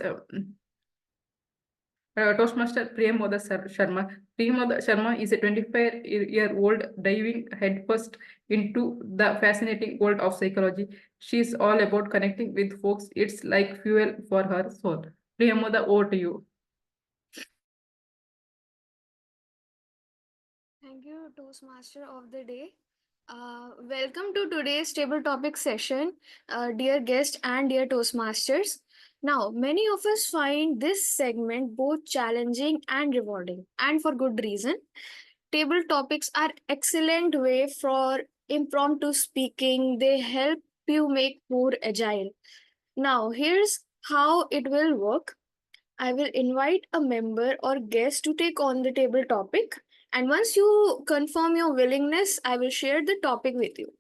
Toastmaster Priyamvada Sharma. Priyamvada Sharma is a 25-year-old diving headfirst into the fascinating world of psychology. She's all about connecting with folks. It's like fuel for her soul. Priyamvada, over to you. Thank you, Toastmaster of the day. Welcome to today's table topic session, dear guest and dear Toastmasters. Now, many of us find this segment both challenging and rewarding, and for good reason. Table topics are excellent way for impromptu speaking. They help you make more agile. Now, here's how it will work. I will invite a member or guest to take on the table topic. And once you confirm your willingness, I will share the topic with you.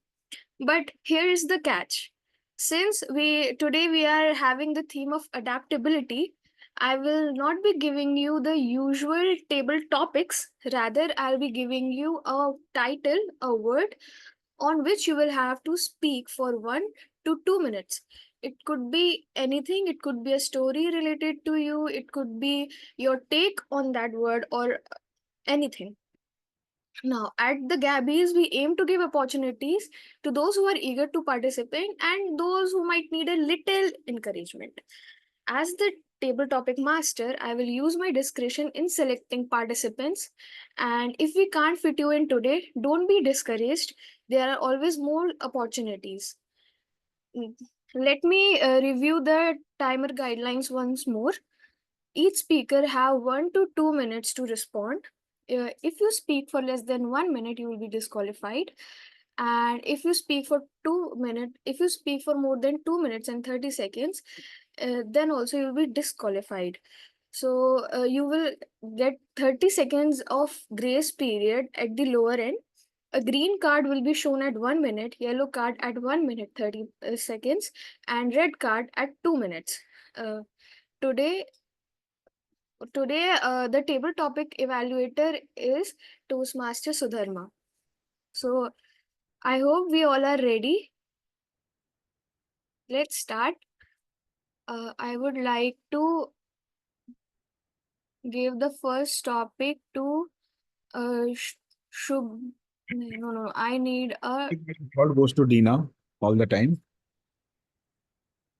But here is the catch. Since today we are having the theme of adaptability, I will not be giving you the usual table topics. Rather, I'll be giving you a title, a word on which you will have to speak for 1 to 2 minutes. It could be anything, it could be a story related to you, it could be your take on that word, or anything. Now, at the Gabbys, we aim to give opportunities to those who are eager to participate and those who might need a little encouragement. As the table topic master, I will use my discretion in selecting participants. And if we can't fit you in today, don't be discouraged. There are always more opportunities. Let me review the timer guidelines once more. Each speaker have 1 to 2 minutes to respond. If you speak for less than 1 minute, you will be disqualified. And if you speak for more than 2 minutes and 30 seconds, then also you will be disqualified. So you will get 30 seconds of grace period at the lower end. A green card will be shown at 1 minute, yellow card at 1 minute 30 seconds, and red card at 2 minutes. Today, the table topic evaluator is Toastmaster Sudharma. So I hope we all are ready. let's start. I would like to give the first topic to Shub. No. I need a. All goes to Dina all the time.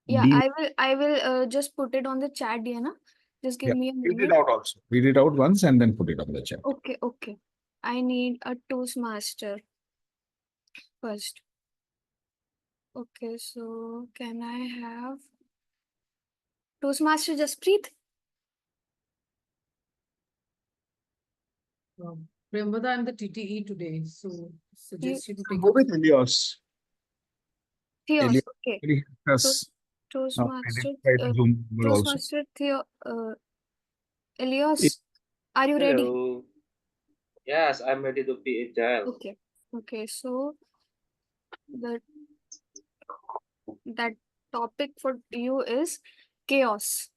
Yeah, Dina, I will just put it on the chat, Diana. Just give yeah, me a read it minute. out also. Read it out once and then put it on the chat. Okay. I need a Toastmaster first. Okay, so can I have Toastmaster Jasprit? Priyamvada, I'm the TTE today, so suggest you to take Go with Elios. Theos. Elios Okay. already has Toastmaster. identified the Zoom member also. Toastmaster Theo. Elios, are you ready? Hello. Yes, I'm ready to be agile. Okay. So that topic for you is chaos.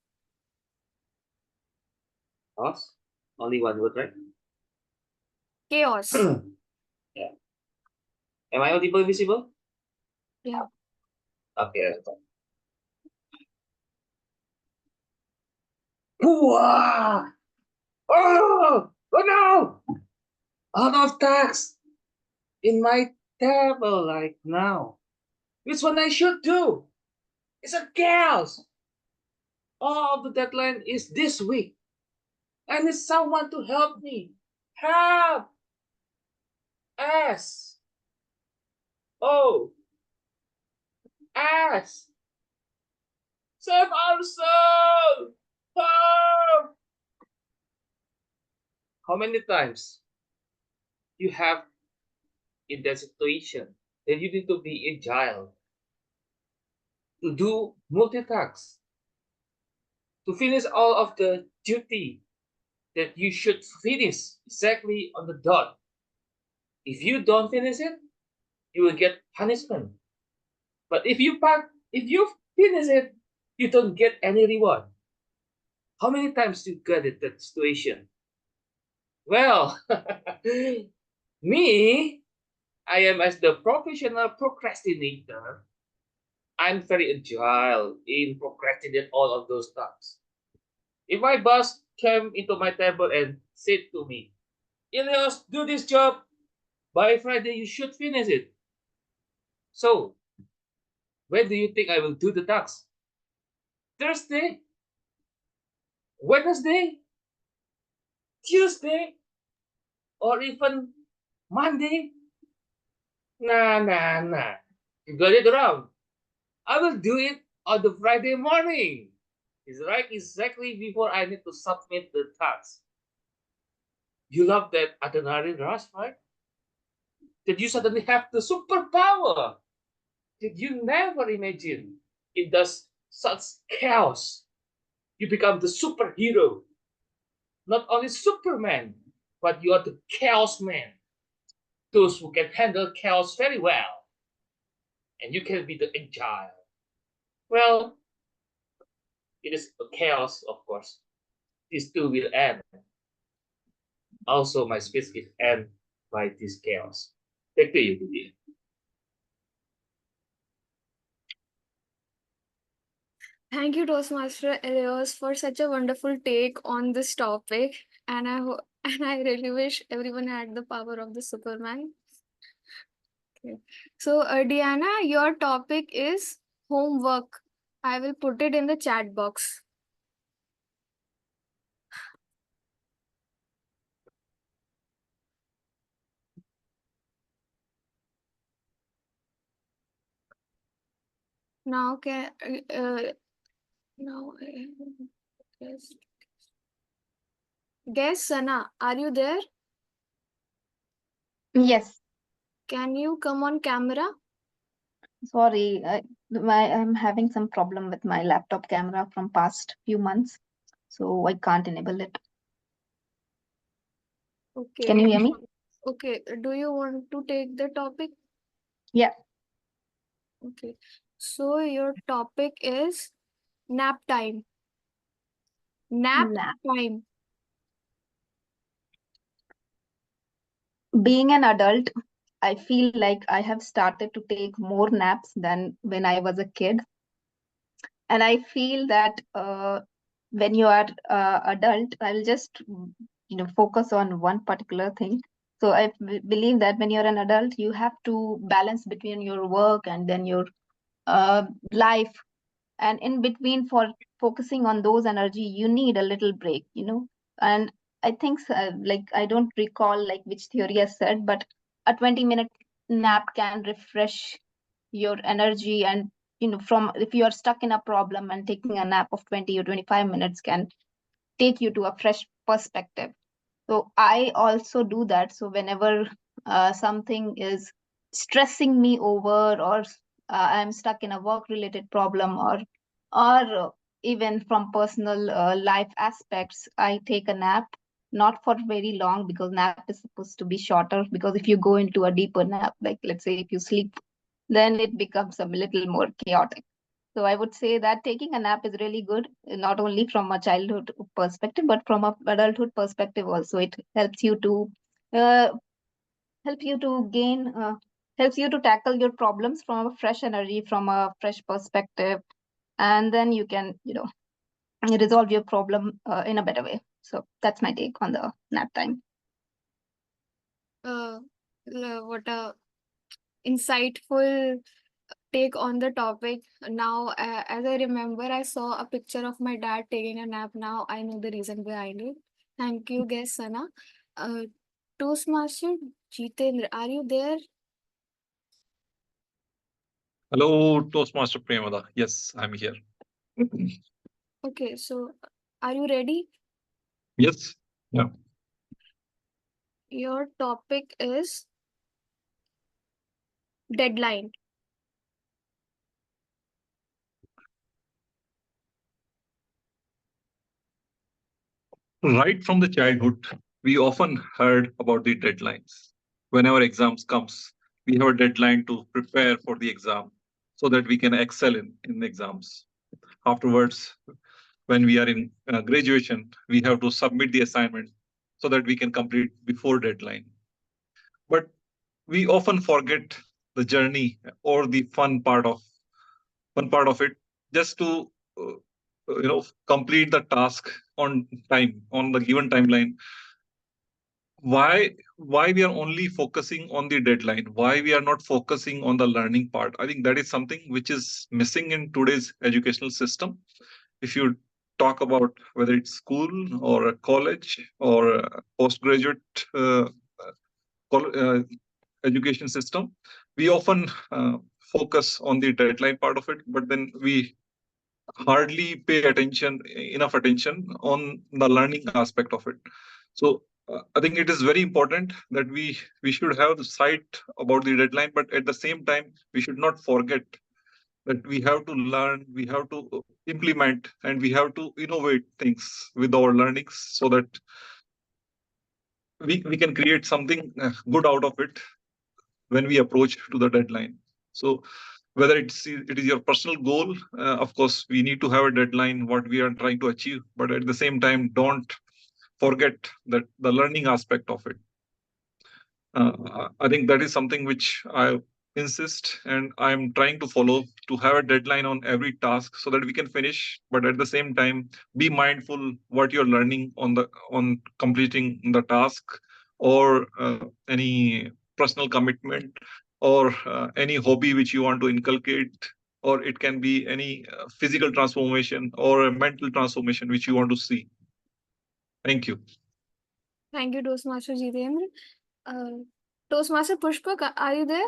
Us? Only one word, right? Chaos. Yeah. Am I audible, visible? Yeah. Okay. Wow! Oh no! Out of tax in my table right now. Which one I should do? It's a chaos. Oh, the deadline is this week. I need someone to help me. Help! S. O. S. Save our soul! Help! How many times you have in that situation that you need to be agile, to do multitask, to finish all of the duty that you should finish exactly on the dot. If you don't finish it, you will get punishment. But if you finish it, you don't get any reward. How many times you got it that situation? Well, me, I am as the professional procrastinator. I'm very agile in procrastinating all of those tasks. If my boss came into my table and said to me, Ilios, do this job. By Friday, you should finish it. So, when do you think I will do the task? Thursday? Wednesday? Tuesday? Or even Monday? Nah. You got it wrong. I will do it on the Friday morning. It's right exactly before I need to submit the task. You love that adrenaline rush, right? That you suddenly have the superpower. Did you never imagine it does such chaos? You become the superhero. Not only Superman, but you are the chaos man. Those who can handle chaos very well. And you can be the agile. Well, it is a chaos, of course. This too will end. Also, my speech is end by this chaos. Back to you, Didier. Thank you, Toastmaster Elios, for such a wonderful take on this topic. And I really wish everyone had the power of the Superman. Okay. So, Diana, your topic is homework. I will put it in the chat box. Now, guess Sana, are you there? Yes. Can you come on camera? Sorry, I'm having some problem with my laptop camera from past few months, so I can't enable it. Okay. Can you hear me? Okay. Do you want to take the topic? Yeah. Okay. So your topic is nap time. Nap time. Being an adult, I feel like I have started to take more naps than when I was a kid. And I feel that when you are adult, I'll just focus on one particular thing. So I believe that when you're an adult, you have to balance between your work and then your life, and in between, for focusing on those energy, you need a little break, and I think like I don't recall like which theory has said, but a 20-minute nap can refresh your energy, and from if you are stuck in a problem, and taking a nap of 20 or 25 minutes can take you to a fresh perspective. So I also do that. So whenever something is stressing me over, or I'm stuck in a work related problem, or even from personal life aspects, I take a nap, not for very long, because nap is supposed to be shorter, because if you go into a deeper nap, like let's say if you sleep, then it becomes a little more chaotic. So I would say that taking a nap is really good, not only from a childhood perspective, but from a adulthood perspective also. It uh, help you to gain, helps you to tackle your problems from a fresh energy, from a fresh perspective, and then you can, resolve your problem in a better way. So that's my take on the nap time. What a insightful take on the topic. Now, as I remember, I saw a picture of my dad taking a nap. Now I know the reason behind it. Thank you, guest Sana. Toastmaster Jitendra, are you there? Hello, Toastmaster Priyamvada. Yes, I'm here. Okay, so are you ready? Yes. Yeah. Your topic is deadline. Right from the childhood, we often heard about the deadlines. Whenever exams comes, we have a deadline to prepare for the exam so that we can excel in exams. Afterwards, when we are in graduation, we have to submit the assignment so that we can complete before deadline. But we often forget the journey or the fun part of it, just to complete the task on time, on the given timeline. Why we are only focusing on the deadline? Why we are not focusing on the learning part? I think that is something which is missing in today's educational system. If you talk about whether it's school or a college or a postgraduate education system, we often focus on the deadline part of it, but then we hardly pay enough attention on the learning aspect of it. So I think it is very important that we should have the sight about the deadline, but at the same time we should not forget that we have to learn, we have to implement, and we have to innovate things with our learnings so that we can create something good out of it when we approach to the deadline. So whether it is your personal goal, of course we need to have a deadline what we are trying to achieve, but at the same time don't forget that the learning aspect of it. I think that is something which I insist, and I'm trying to follow, to have a deadline on every task so that we can finish, but at the same time be mindful what you're learning on completing the task, or any personal commitment, or any hobby which you want to inculcate, or it can be any physical transformation or a mental transformation which you want to see. Thank you. Thank you, Toastmaster Jitendra. Toastmaster Pushpak, are you there?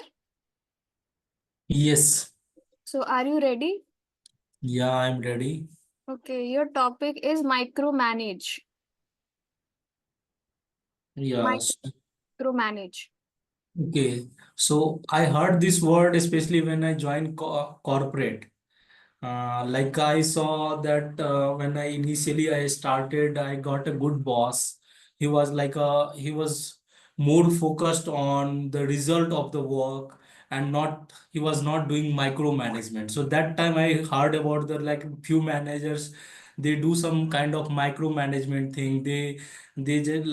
Yes. So are you ready? Yeah, I'm ready. Okay, your topic is micromanage. Yeah. Micromanage. Okay. So I heard this word especially when I joined corporate. Like I saw that when I started, I got a good boss. He was he was more focused on the result of the work, and he was not doing micromanagement. So that time I heard about the few managers, they do some kind of micromanagement thing. They just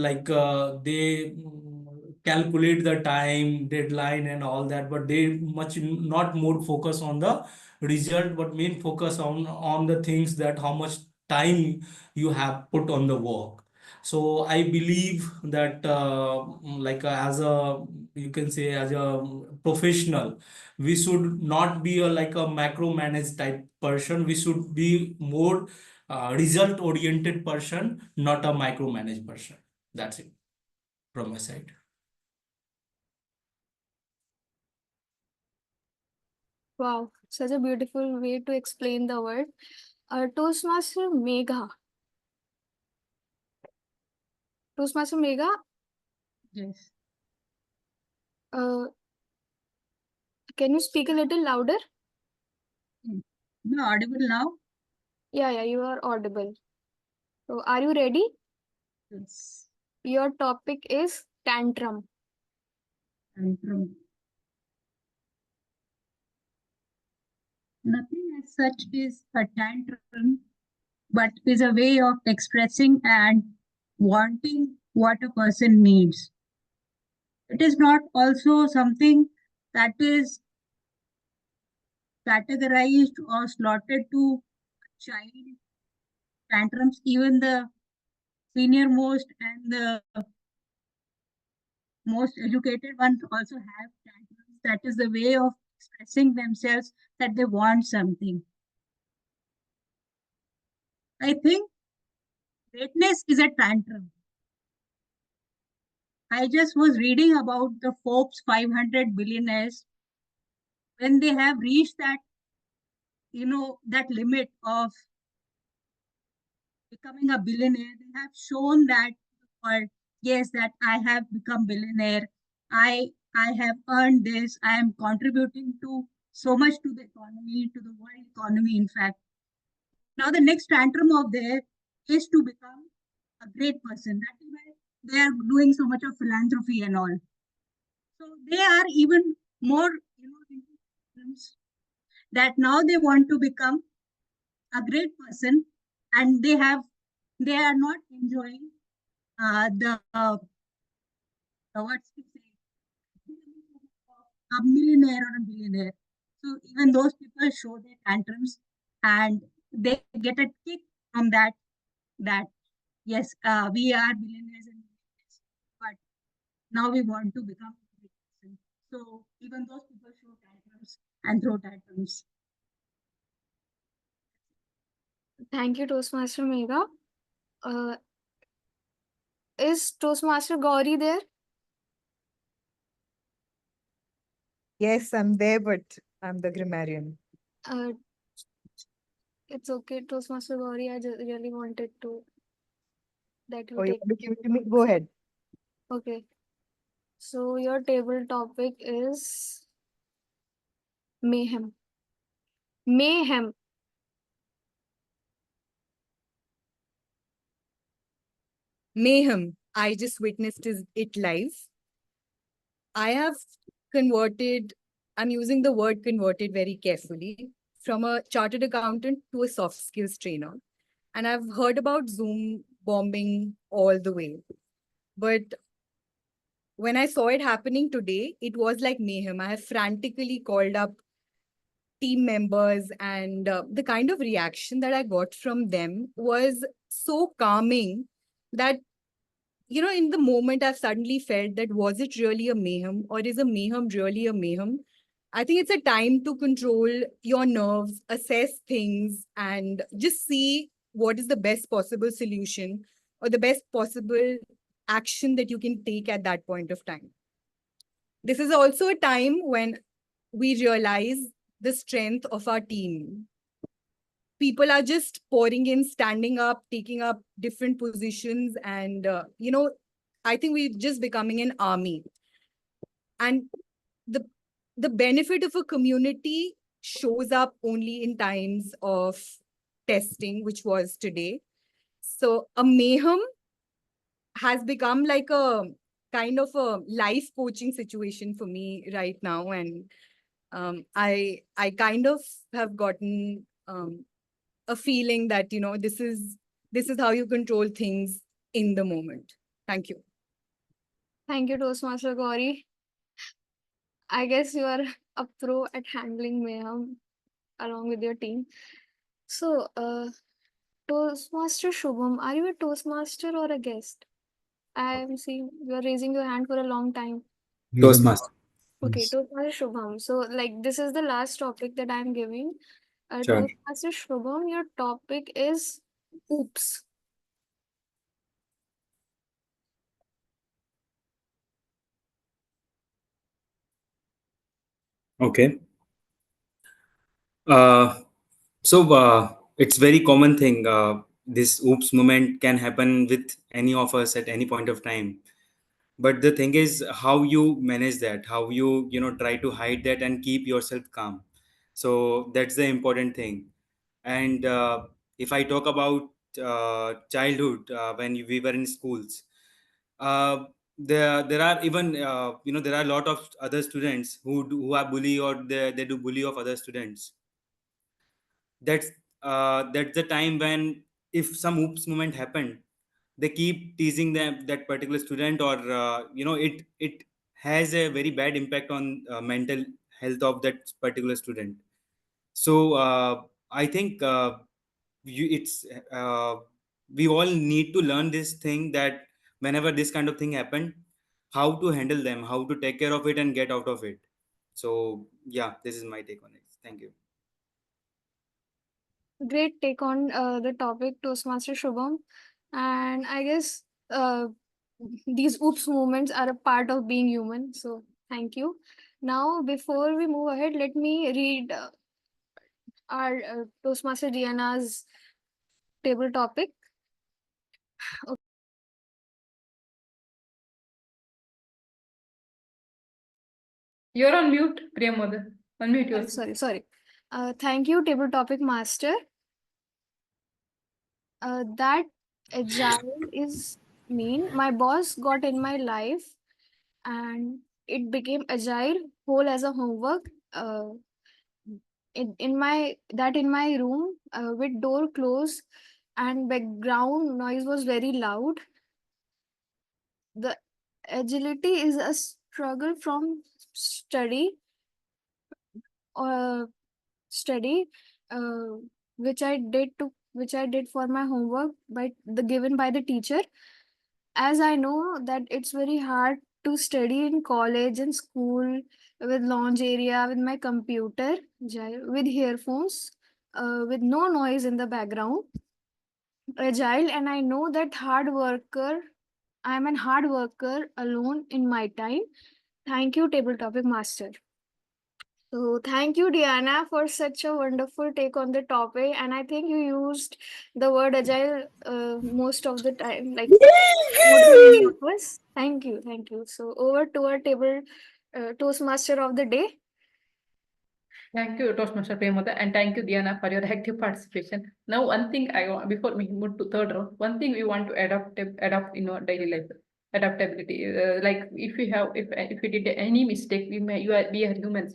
calculate the time, deadline, and all that, but they much not more focus on the result, but main focus on the things that how much time you have put on the work. So I believe that as a, you can say, as a professional, we should not be a like a macro managed type person. We should be more result oriented person, not a micromanaged person. That's it from my side. Wow, such a beautiful way to explain the word. Toastmaster Megha. Toastmaster Megha, Yes. can you speak a little louder? Am I audible now? Yeah, you are audible. So, are you ready? Yes. Your topic is tantrum. Tantrum. Nothing as such is a tantrum, but is a way of expressing and wanting what a person needs. It is not also something that is categorized or slotted to child. Tantrums, even the senior most and the most educated ones also have tantrums. That is the way of expressing themselves that they want something. I think greatness is a tantrum. I just was reading about the Forbes 500 billionaires. When they have reached that, that limit of becoming a billionaire, they have shown that world, yes, that I have become billionaire. I have earned this. I am contributing to so much to the economy, to the world economy, in fact. Now the next tantrum of theirs is to become a great person. That is why they are doing so much of philanthropy and all. So they are even more, that now they want to become a great person, and they are not enjoying the what's to say, a millionaire or a billionaire. So even those people show their tantrums, and they get a kick from that. That yes, we are billionaires and millionaires, but now we want to become a great person. So even those people show tantrums and throw tantrums. Thank you, Toastmaster Megha. Is Toastmaster Gauri there? Yes, I'm there, but I'm the grammarian. It's okay, Toastmaster Gauri. I just really wanted to that you Oh, you take. want to give it to me? Go ahead. Okay. So your table topic is mayhem. Mayhem. Mayhem. I just witnessed it live. I have converted, I'm using the word converted very carefully, from a chartered accountant to a soft skills trainer. And I've heard about Zoom bombing all the way. But when I saw it happening today, it was like mayhem. I have frantically called up team members, and the kind of reaction that I got from them was so calming that, in the moment I've suddenly felt that, was it really a mayhem, or is a mayhem really a mayhem? I think it's a time to control your nerves, assess things, and just see what is the best possible solution or the best possible action that you can take at that point of time. This is also a time when we realize the strength of our team. People are just pouring in, standing up, taking up different positions. And, I think we're just becoming an army. And the benefit of a community shows up only in times of testing, which was today. So a mayhem has become like a kind of a life coaching situation for me right now. And I kind of have gotten a feeling that, this is how you control things in the moment. Thank you. Thank you, Toastmaster Gauri. I guess you are a pro at handling mayhem along with your team. So, Toastmaster Shubham, are you a Toastmaster or a guest? I am seeing you are raising your hand for a long time. Toastmaster. Okay, Toastmaster Shubham. So, like, this is the last topic that I am giving. Sure. Toastmaster Shubham, your topic is oops. Okay. It's very common thing. This oops moment can happen with any of us at any point of time. But the thing is how you manage that, how you try to hide that and keep yourself calm. So that's the important thing. And if I talk about childhood, when we were in schools, there are even there are a lot of other students who are bully, or they do bully of other students. That's the time when, if some oops moment happened, they keep teasing them, that particular student, or it has a very bad impact on mental health of that particular student. So I think it's we all need to learn this thing, that whenever this kind of thing happen, how to handle them, how to take care of it and get out of it. So yeah, this is my take on it. Thank you. Great take on the topic, Toastmaster Shubham. And I guess these oops moments are a part of being human. So thank you. Now, before we move ahead, let me read our Toastmaster Diana's table topic. Okay. You're on mute, Priyamvada. Unmute yourself. Sorry. Thank you, table topic master. That agile is mean. My boss got in my life and it became agile whole as a homework. In my room with door closed and background noise was very loud. The agility is a struggle from study uh, study uh, which I did for my homework by the given by the teacher, as I know that it's very hard to study in college and school with lounge area with my computer with earphones with no noise in the background, agile, and I know that I'm an hard worker alone in my time. Thank you, table topic master. So thank you, Diana, for such a wonderful take on the topic. And I think you used the word agile most of the time, like more than any of us. Thank you, thank you. So over to our table Toastmaster of the day. Thank you, Toastmaster Priyamvada, and thank you, Diana, for your active participation. Now, one thing I want, before we move to third round, one thing we want to adapt in our daily life, adaptability. Like if we did any mistake, we are humans.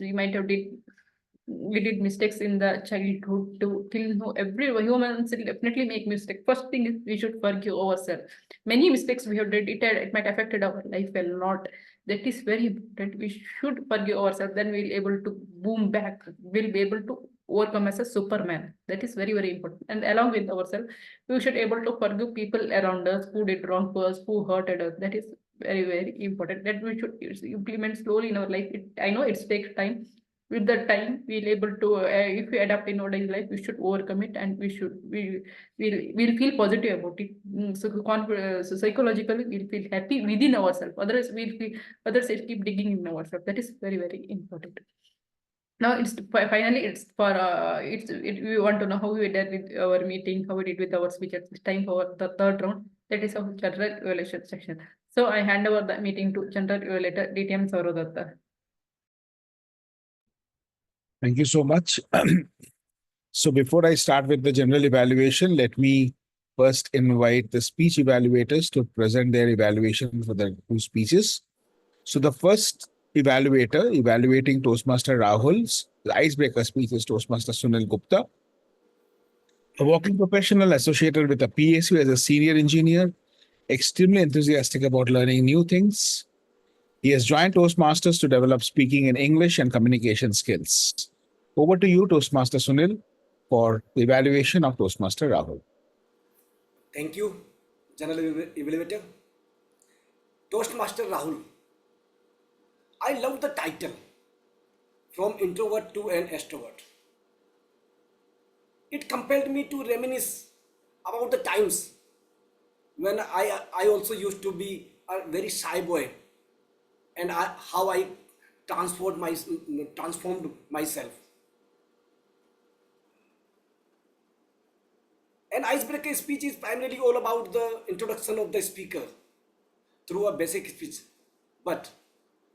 We did mistakes in the childhood to till now. Every humans will definitely make mistake. First thing is we should forgive ourselves. Many mistakes we have did, it might affected our life a lot. That is very important. We should forgive ourselves. Then we'll able to boom back. We'll be able to overcome as a Superman. That is very, very important. And along with ourselves, we should able to forgive people around us who did wrong to us, who hurted us. That is very, very important. That we should implement slowly in our life. I know it takes time. With the time, we'll able to if we adapt in our daily life, we should overcome it, and we'll feel positive about it. So psychologically, we'll feel happy within ourselves. Otherwise, others will keep digging in ourselves. That is very, very important. Now finally it's for we want to know how we did with our meeting, how we did with our speeches. It's time for the third round. That is our general evaluation section. So I hand over the meeting to General Evaluator DTM Sourav Dutta. Thank you so much. So before I start with the general evaluation, let me first invite the speech evaluators to present their evaluation for the two speeches. So the first evaluator evaluating Toastmaster Rahul's icebreaker speech is Toastmaster Sunil Gupta, a working professional associated with a PSU as a senior engineer, extremely enthusiastic about learning new things, He has joined Toastmasters to develop speaking in English and communication skills. Over to you, Toastmaster Sunil, for the evaluation of Toastmaster Rahul. Thank you, General Evaluator. Toastmaster Rahul. I love the title, From Introvert to an Extrovert. It compelled me to reminisce about the times when I also used to be a very shy boy, and how I transformed myself. An icebreaker speech is primarily all about the introduction of the speaker through a basic speech, but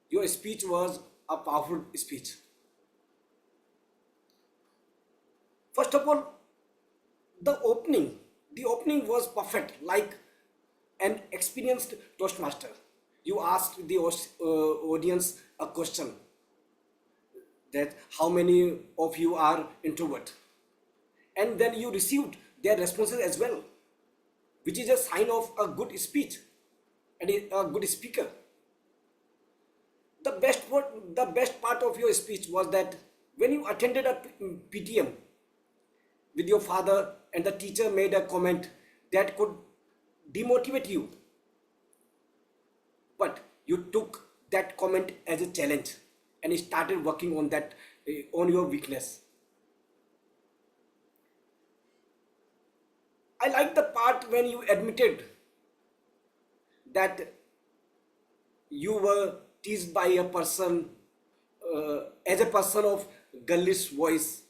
your speech was a powerful speech. First of all, the opening was perfect, like an experienced Toastmaster. You asked the audience a question, that how many of you are introvert, and then you received their responses as well, which is a sign of a good speech and a good speaker. The best part of your speech was that when you attended a PTM with your father and the teacher made a comment that could demotivate you, but you took that comment as a challenge and started working on that, on your weakness. I like the part when you admitted that you were teased by a person, as a person of girlish voice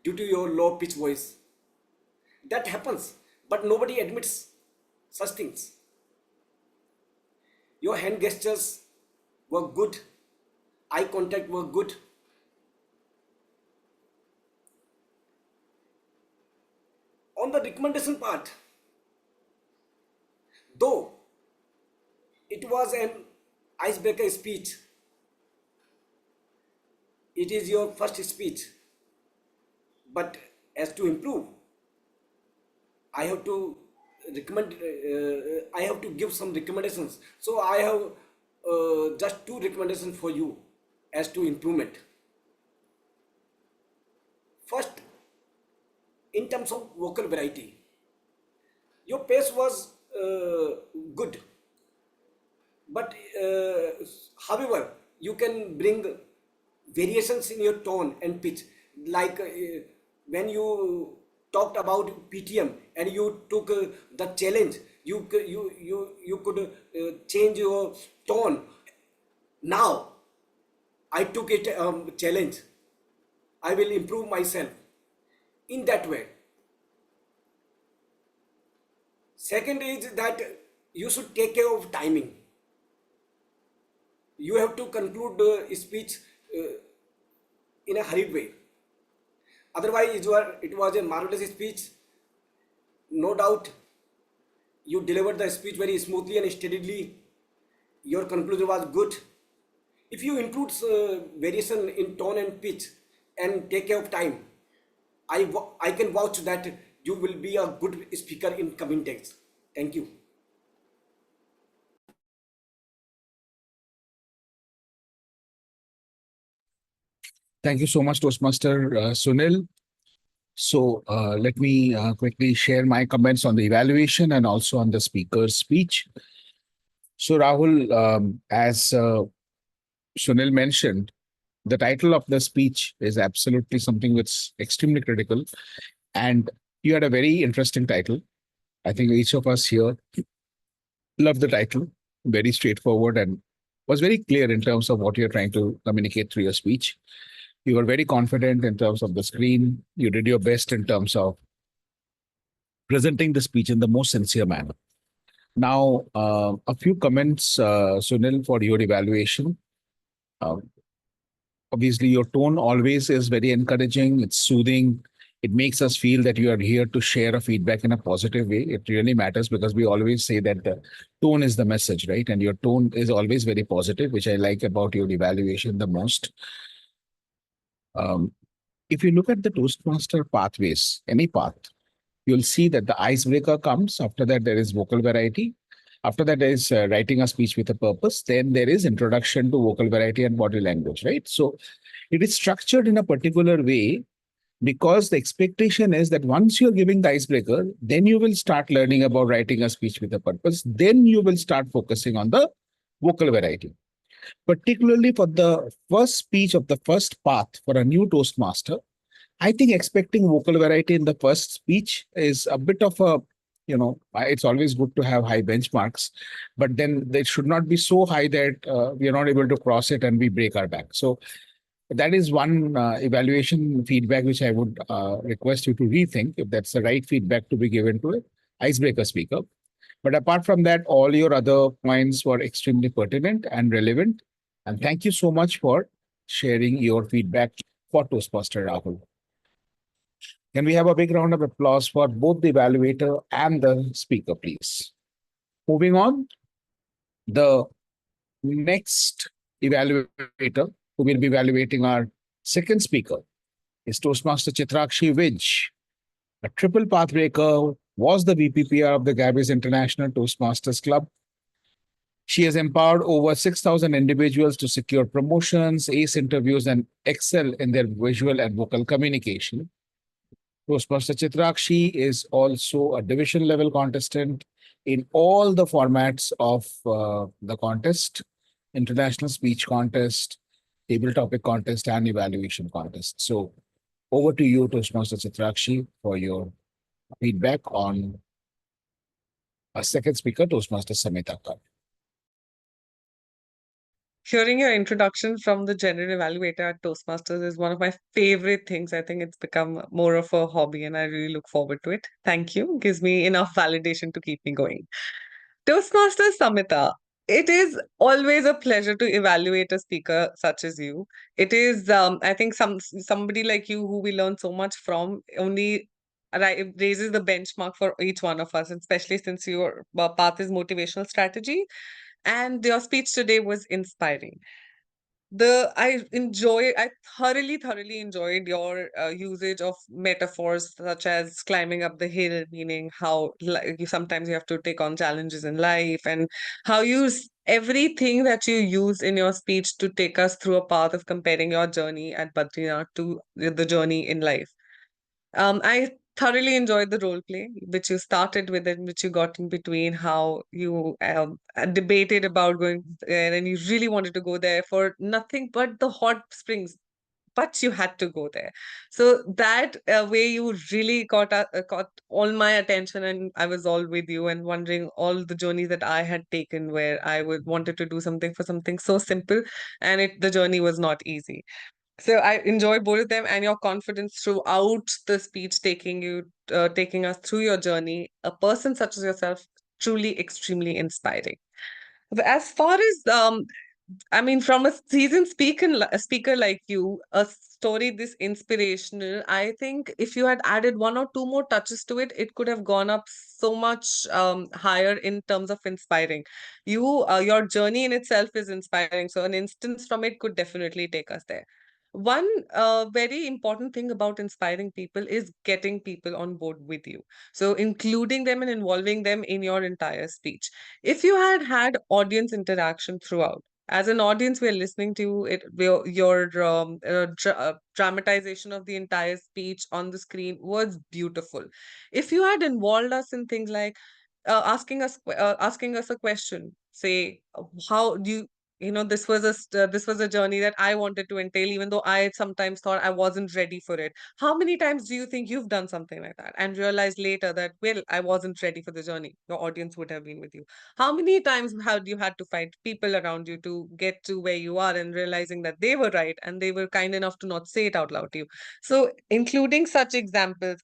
due to your low pitch voice. That happens, but nobody admits such things. Your hand gestures were good, eye contact were good. On the recommendation part, though it was an icebreaker speech, it is your first speech, but as to improve, I have to give some recommendations. So I have just 2 recommendations for you as to improvement. First, in terms of vocal variety, your pace was good, but however, you can bring variations in your tone and pitch, like when you talked about PTM and you took the challenge, you could change your tone. Now I took it challenge, I will improve myself in that way. Second is that you should take care of timing. You have to conclude the speech in a hurried way. Otherwise, it was a marvelous speech. No doubt, you delivered the speech very smoothly and steadily. Your conclusion was good. If you include variation in tone and pitch and take care of time, I can vouch that you will be a good speaker in coming days. Thank you. Thank you so much, Toastmaster Sunil. So let me quickly share my comments on the evaluation and also on the speaker's speech. So Rahul, as Sunil mentioned, the title of the speech is absolutely something that's extremely critical. And you had a very interesting title. I think each of us here loved the title, very straightforward and was very clear in terms of what you're trying to communicate through your speech. You were very confident in terms of the screen. You did your best in terms of presenting the speech in the most sincere manner. Now, a few comments, Sunil, for your evaluation. Obviously, your tone always is very encouraging. It's soothing. It makes us feel that you are here to share a feedback in a positive way. It really matters because we always say that the tone is the message, right? And your tone is always very positive, which I like about your evaluation the most. If you look at the Toastmaster pathways, any path, you'll see that the icebreaker comes. After that, there is vocal variety. After that is writing a speech with a purpose. Then there is introduction to vocal variety and body language, right? So it is structured in a particular way because the expectation is that once you're giving the icebreaker, then you will start learning about writing a speech with a purpose. Then you will start focusing on the vocal variety. Particularly for the first speech of the first path for a new Toastmaster, I think expecting vocal variety in the first speech is a bit of a, it's always good to have high benchmarks, but then they should not be so high that we are not able to cross it and we break our back. So that is one evaluation feedback which I would request you to rethink if that's the right feedback to be given to an icebreaker speaker. But apart from that, all your other points were extremely pertinent and relevant. And thank you so much for sharing your feedback for Toastmaster Rahul. Can we have a big round of applause for both the evaluator and the speaker, please? Moving on, the next evaluator who will be evaluating our second speaker is Toastmaster Chitrakshi Vij. A triple pathbreaker, was the VPPR of the Gabbys International Toastmasters Club. She has empowered over 6,000 individuals to secure promotions, ace interviews, and excel in their visual and vocal communication. Toastmaster Chitrakshi is also a division level contestant in all the formats of the contest: international speech contest, table topic contest, and evaluation contest. So over to you, Toastmaster Chitrakshi, for your feedback on our second speaker, Toastmaster Samita Kar. Hearing your introduction from the general evaluator at Toastmasters is one of my favorite things. I think it's become more of a hobby and I really look forward to it. Thank you. Gives me enough validation to keep me going. Toastmasters Samita, it is always a pleasure to evaluate a speaker such as you. It is, I think, somebody like you who we learn so much from only raises the benchmark for each one of us, especially since your path is motivational strategy. And your speech today was inspiring. I thoroughly enjoyed your usage of metaphors such as climbing up the hill, meaning how sometimes you have to take on challenges in life, and how everything that you use in your speech to take us through a path of comparing your journey at Badrinath to the journey in life. I thoroughly enjoyed the role play, which you started with and which you got in between, how you debated about going there and you really wanted to go there for nothing but the hot springs, but you had to go there. So that way you really caught all my attention, and I was all with you and wondering all the journeys that I had taken where I wanted to do something for something so simple, and the journey was not easy. So I enjoy both of them, and your confidence throughout the speech, taking us through your journey. A person such as yourself, truly extremely inspiring. But as far as I mean, from a seasoned speaker like you, a story this inspirational, I think if you had added one or two more touches to it, it could have gone up so much higher in terms of inspiring. Your journey in itself is inspiring, so an instance from it could definitely take us there. One very important thing about inspiring people is getting people on board with you. So including them and involving them in your entire speech. If you had audience interaction throughout, as an audience, we're listening to it. Your dramatization of the entire speech on the screen was beautiful. If you had involved us in things like asking us a question, say, how do you this was a journey that I wanted to entail, even though I sometimes thought I wasn't ready for it. How many times do you think you've done something like that and realized later that, well, I wasn't ready for the journey? Your audience would have been with you. How many times have you had to fight people around you to get to where you are, and realizing that they were right and they were kind enough to not say it out loud to you? So including such examples,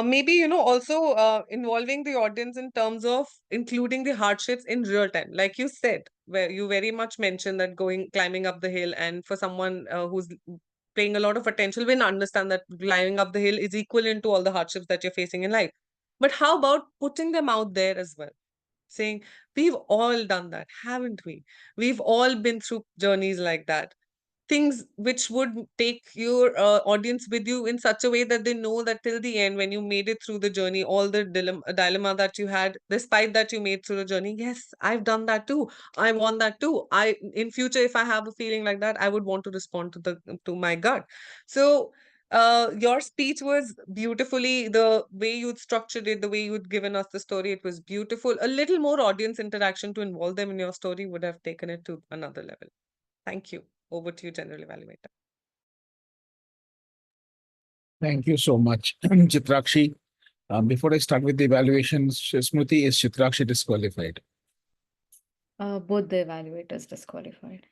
maybe also involving the audience in terms of including the hardships in real time, like you said, where you very much mentioned that climbing up the hill, and for someone who's paying a lot of attention, will understand that climbing up the hill is equivalent to all the hardships that you're facing in life. But how about putting them out there as well? Saying, we've all done that, haven't we? We've all been through journeys like that. things which would take your audience with you in such a way that they know that till the end, when you made it through the journey, all the dilemma that you had, despite that you made through the journey, yes, I've done that too. I want that too. In future, if I have a feeling like that, I would want to respond to my gut. So your speech was beautifully, the way you'd structured it, the way you'd given us the story, it was beautiful. A little more audience interaction to involve them in your story would have taken it to another level. Thank you. Over to you, General Evaluator. Thank you so much, Chitrakshi. Before I start with the evaluations, Smruti, is Chitrakshi disqualified? Both the evaluators disqualified.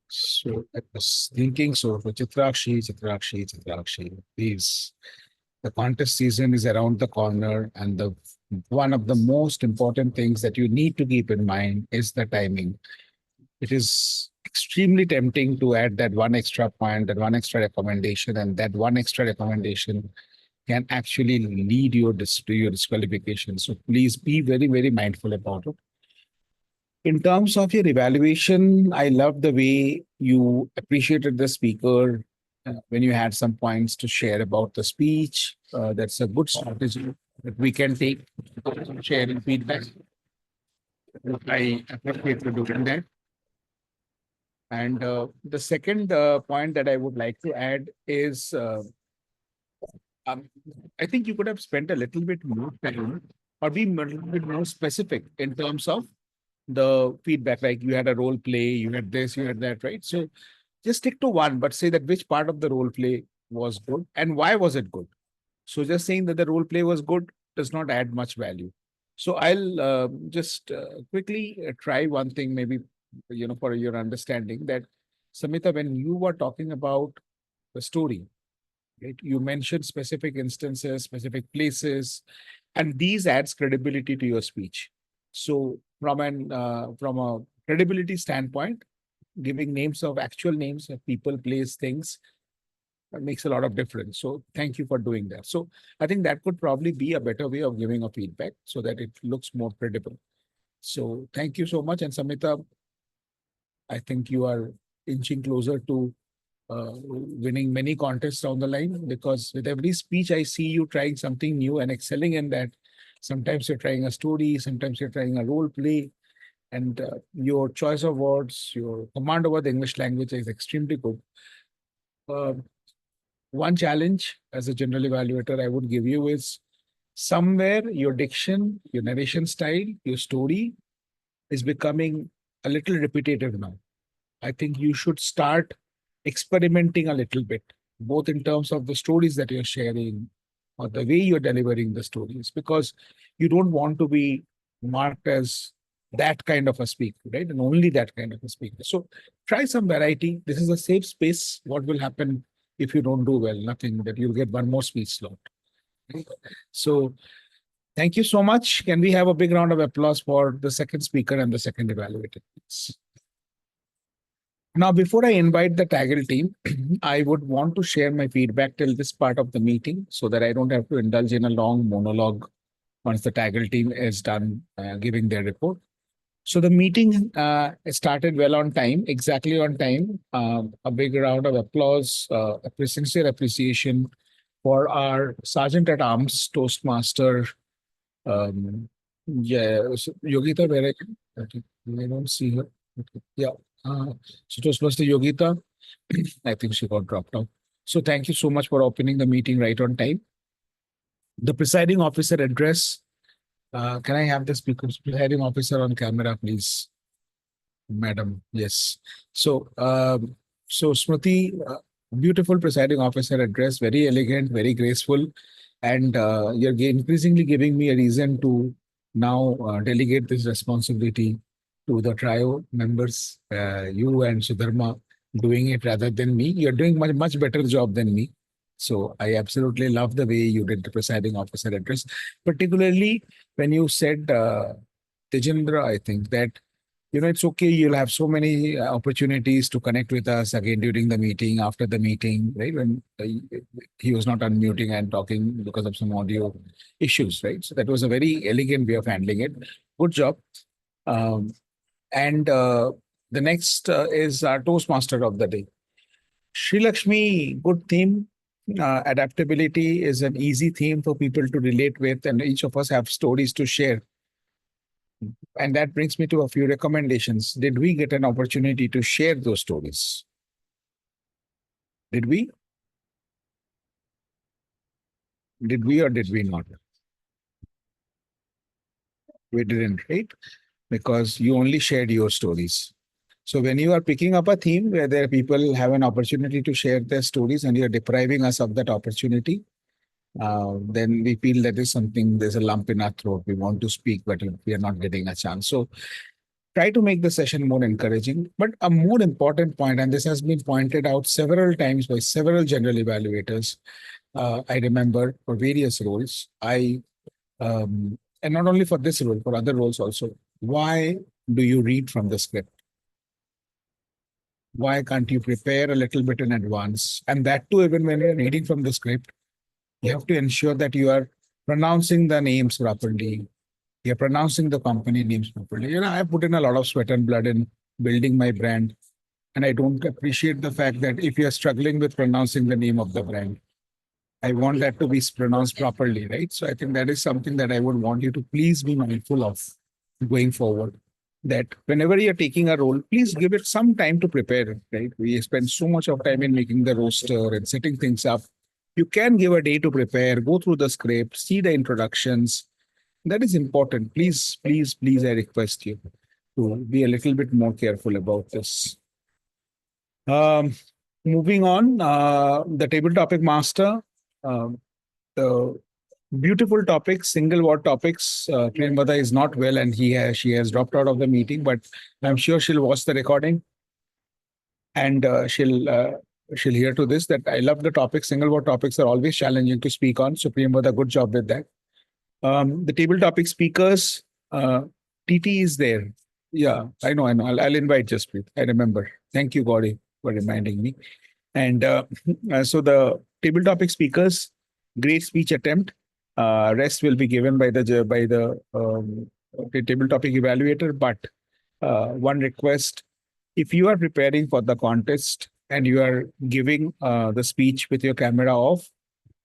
So I was thinking so for Chitrakshi, please. The contest season is around the corner, and one of the most important things that you need to keep in mind is the timing. It is extremely tempting to add that one extra point, that one extra recommendation, and that one extra recommendation can actually lead you to your disqualification. So please be very, very mindful about it. In terms of your evaluation, I love the way you appreciated the speaker when you had some points to share about the speech. That's a good strategy that we can take, sharing feedback. I appreciate you doing that. And the second point that I would like to add is, I think you could have spent a little bit more time or be a little bit more specific in terms of the feedback. Like you had a role play, you had this, you had that, right? So just stick to one, but say that which part of the role play was good and why was it good. So just saying that the role play was good does not add much value. So I'll just quickly try one thing, maybe, for your understanding, that Samita, when you were talking about the story, right, you mentioned specific instances, specific places, and these adds credibility to your speech. So from a credibility standpoint, giving names of actual names of people, place, things, that makes a lot of difference. So thank you for doing that. So I think that could probably be a better way of giving a feedback so that it looks more credible. So thank you so much. And Samita, I think you are inching closer to winning many contests down the line, because with every speech I see you trying something new and excelling in that. Sometimes you're trying a story, sometimes you're trying a role play, and your choice of words, your command over the English language is extremely good. One challenge as a general evaluator I would give you is somewhere your diction, your narration style, your story is becoming a little repetitive now. I think you should start experimenting a little bit, both in terms of the stories that you're sharing or the way you're delivering the stories, because you don't want to be marked as that kind of a speaker, right? And only that kind of a speaker. So try some variety. This is a safe space. What will happen if you don't do well? Nothing, that you'll get one more speech slot. Right? So thank you so much. Can we have a big round of applause for the second speaker and the second evaluator, please? Now, before I invite the TAGL team, I would want to share my feedback till this part of the meeting so that I don't have to indulge in a long monologue once the TAGL team is done giving their report. So the meeting started well on time, exactly on time. A big round of applause, a sincere appreciation for our Sergeant at Arms, Toastmaster. Yogita, where I don't see her. Okay. Yeah. So Toastmaster Yogita, I think she got dropped out. So thank you so much for opening the meeting right on time. The presiding officer address. Can I have the speaker's presiding officer on camera, please? Madam, yes. So, Smruti, beautiful presiding officer address, very elegant, very graceful. And you're increasingly giving me a reason to now delegate this responsibility to the trio members, you and Sudharma doing it rather than me. You're doing much better job than me. So I absolutely love the way you did the presiding officer address, particularly when you said, Tejendra, I think that, it's okay. You'll have so many opportunities to connect with us again during the meeting, after the meeting, right? When he was not unmuting and talking because of some audio issues, right? So that was a very elegant way of handling it. Good job. And the next is our Toastmaster of the day. Shrilakshmi, good theme. Adaptability is an easy theme for people to relate with, and each of us have stories to share. And that brings me to a few recommendations. Did we get an opportunity to share those stories? Did we? Did we or did we not? We didn't, right? Because you only shared your stories. So when you are picking up a theme where there people have an opportunity to share their stories and you're depriving us of that opportunity, then we feel that is something, there's a lump in our throat. We want to speak, but we are not getting a chance. So try to make the session more encouraging. But a more important point, and this has been pointed out several times by several general evaluators, I remember for various roles, and not only for this role, for other roles also, why do you read from the script? Why can't you prepare a little bit in advance? And that too, even when you're reading from the script, you have to ensure that you are pronouncing the names properly. You're pronouncing the company names properly. You know, I put in a lot of sweat and blood in building my brand. And I don't appreciate the fact that if you're struggling with pronouncing the name of the brand, I want that to be pronounced properly, right? So I think that is something that I would want you to please be mindful of going forward. That whenever you're taking a role, please give it some time to prepare, right? We spend so much of time in making the roster and setting things up. You can give a day to prepare, go through the script, see the introductions. That is important. Please, please, please, I request you to be a little bit more careful about this. Moving on, the table topic master, the beautiful topics, single word topics. Priyamvada is not well and she has dropped out of the meeting, but I'm sure she'll watch the recording and she'll hear to this that I love the topics. Single word topics are always challenging to speak on. So Priyamvada, good job with that. The table topic speakers, TT is there. Yeah, I know. I'll invite Jasprit. I remember. Thank you, Gauri, for reminding me. And so the table topic speakers, great speech attempt. Rest will be given by the table topic evaluator. But one request: if you are preparing for the contest and you are giving the speech with your camera off,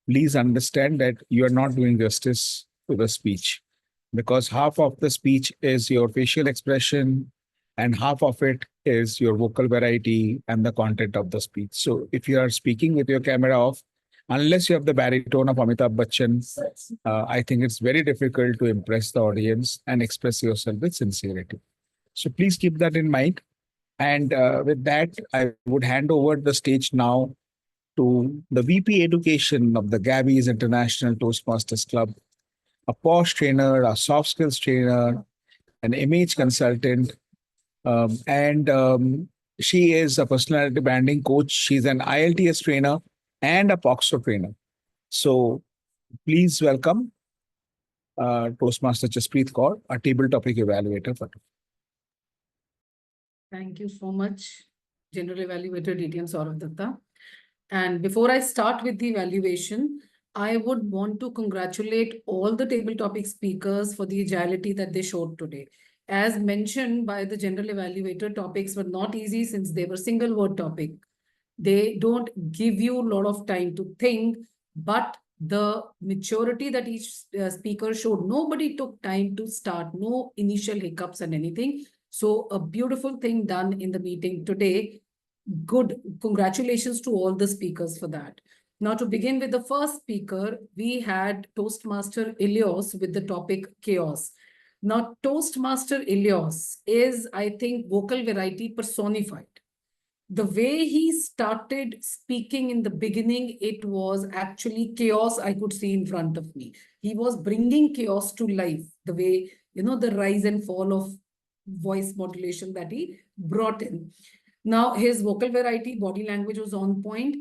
please understand that you are not doing justice to the speech, because half of the speech is your facial expression and half of it is your vocal variety and the content of the speech. So if you are speaking with your camera off, unless you have the baritone of Amitabh Bachchan, I think it's very difficult to impress the audience and express yourself with sincerity. So please keep that in mind. And with that, I would hand over the stage now to the VP Education of the Gabbys International Toastmasters Club, a POSH trainer, a soft skills trainer, an image consultant, and she is a personality branding coach. She's an IELTS trainer and a POXO trainer. So please welcome Toastmaster Jasprit Kaur, a table topic evaluator. Thank you so much, General Evaluator DTM Sourav Dutta. And before I start with the evaluation, I would want to congratulate all the table topic speakers for the agility that they showed today. As mentioned by the general evaluator, topics were not easy since they were single word topic. They don't give you a lot of time to think, but the maturity that each speaker showed, nobody took time to start, no initial hiccups and anything. So a beautiful thing done in the meeting today. Good. Congratulations to all the speakers for that. Now, to begin with the first speaker, we had Toastmaster Ilios with the topic chaos. Now, Toastmaster Ilios is, I think, vocal variety personified. The way he started speaking in the beginning, it was actually chaos I could see in front of me. He was bringing chaos to life, the way, the rise and fall of voice modulation that he brought in. Now, his vocal variety, body language was on point.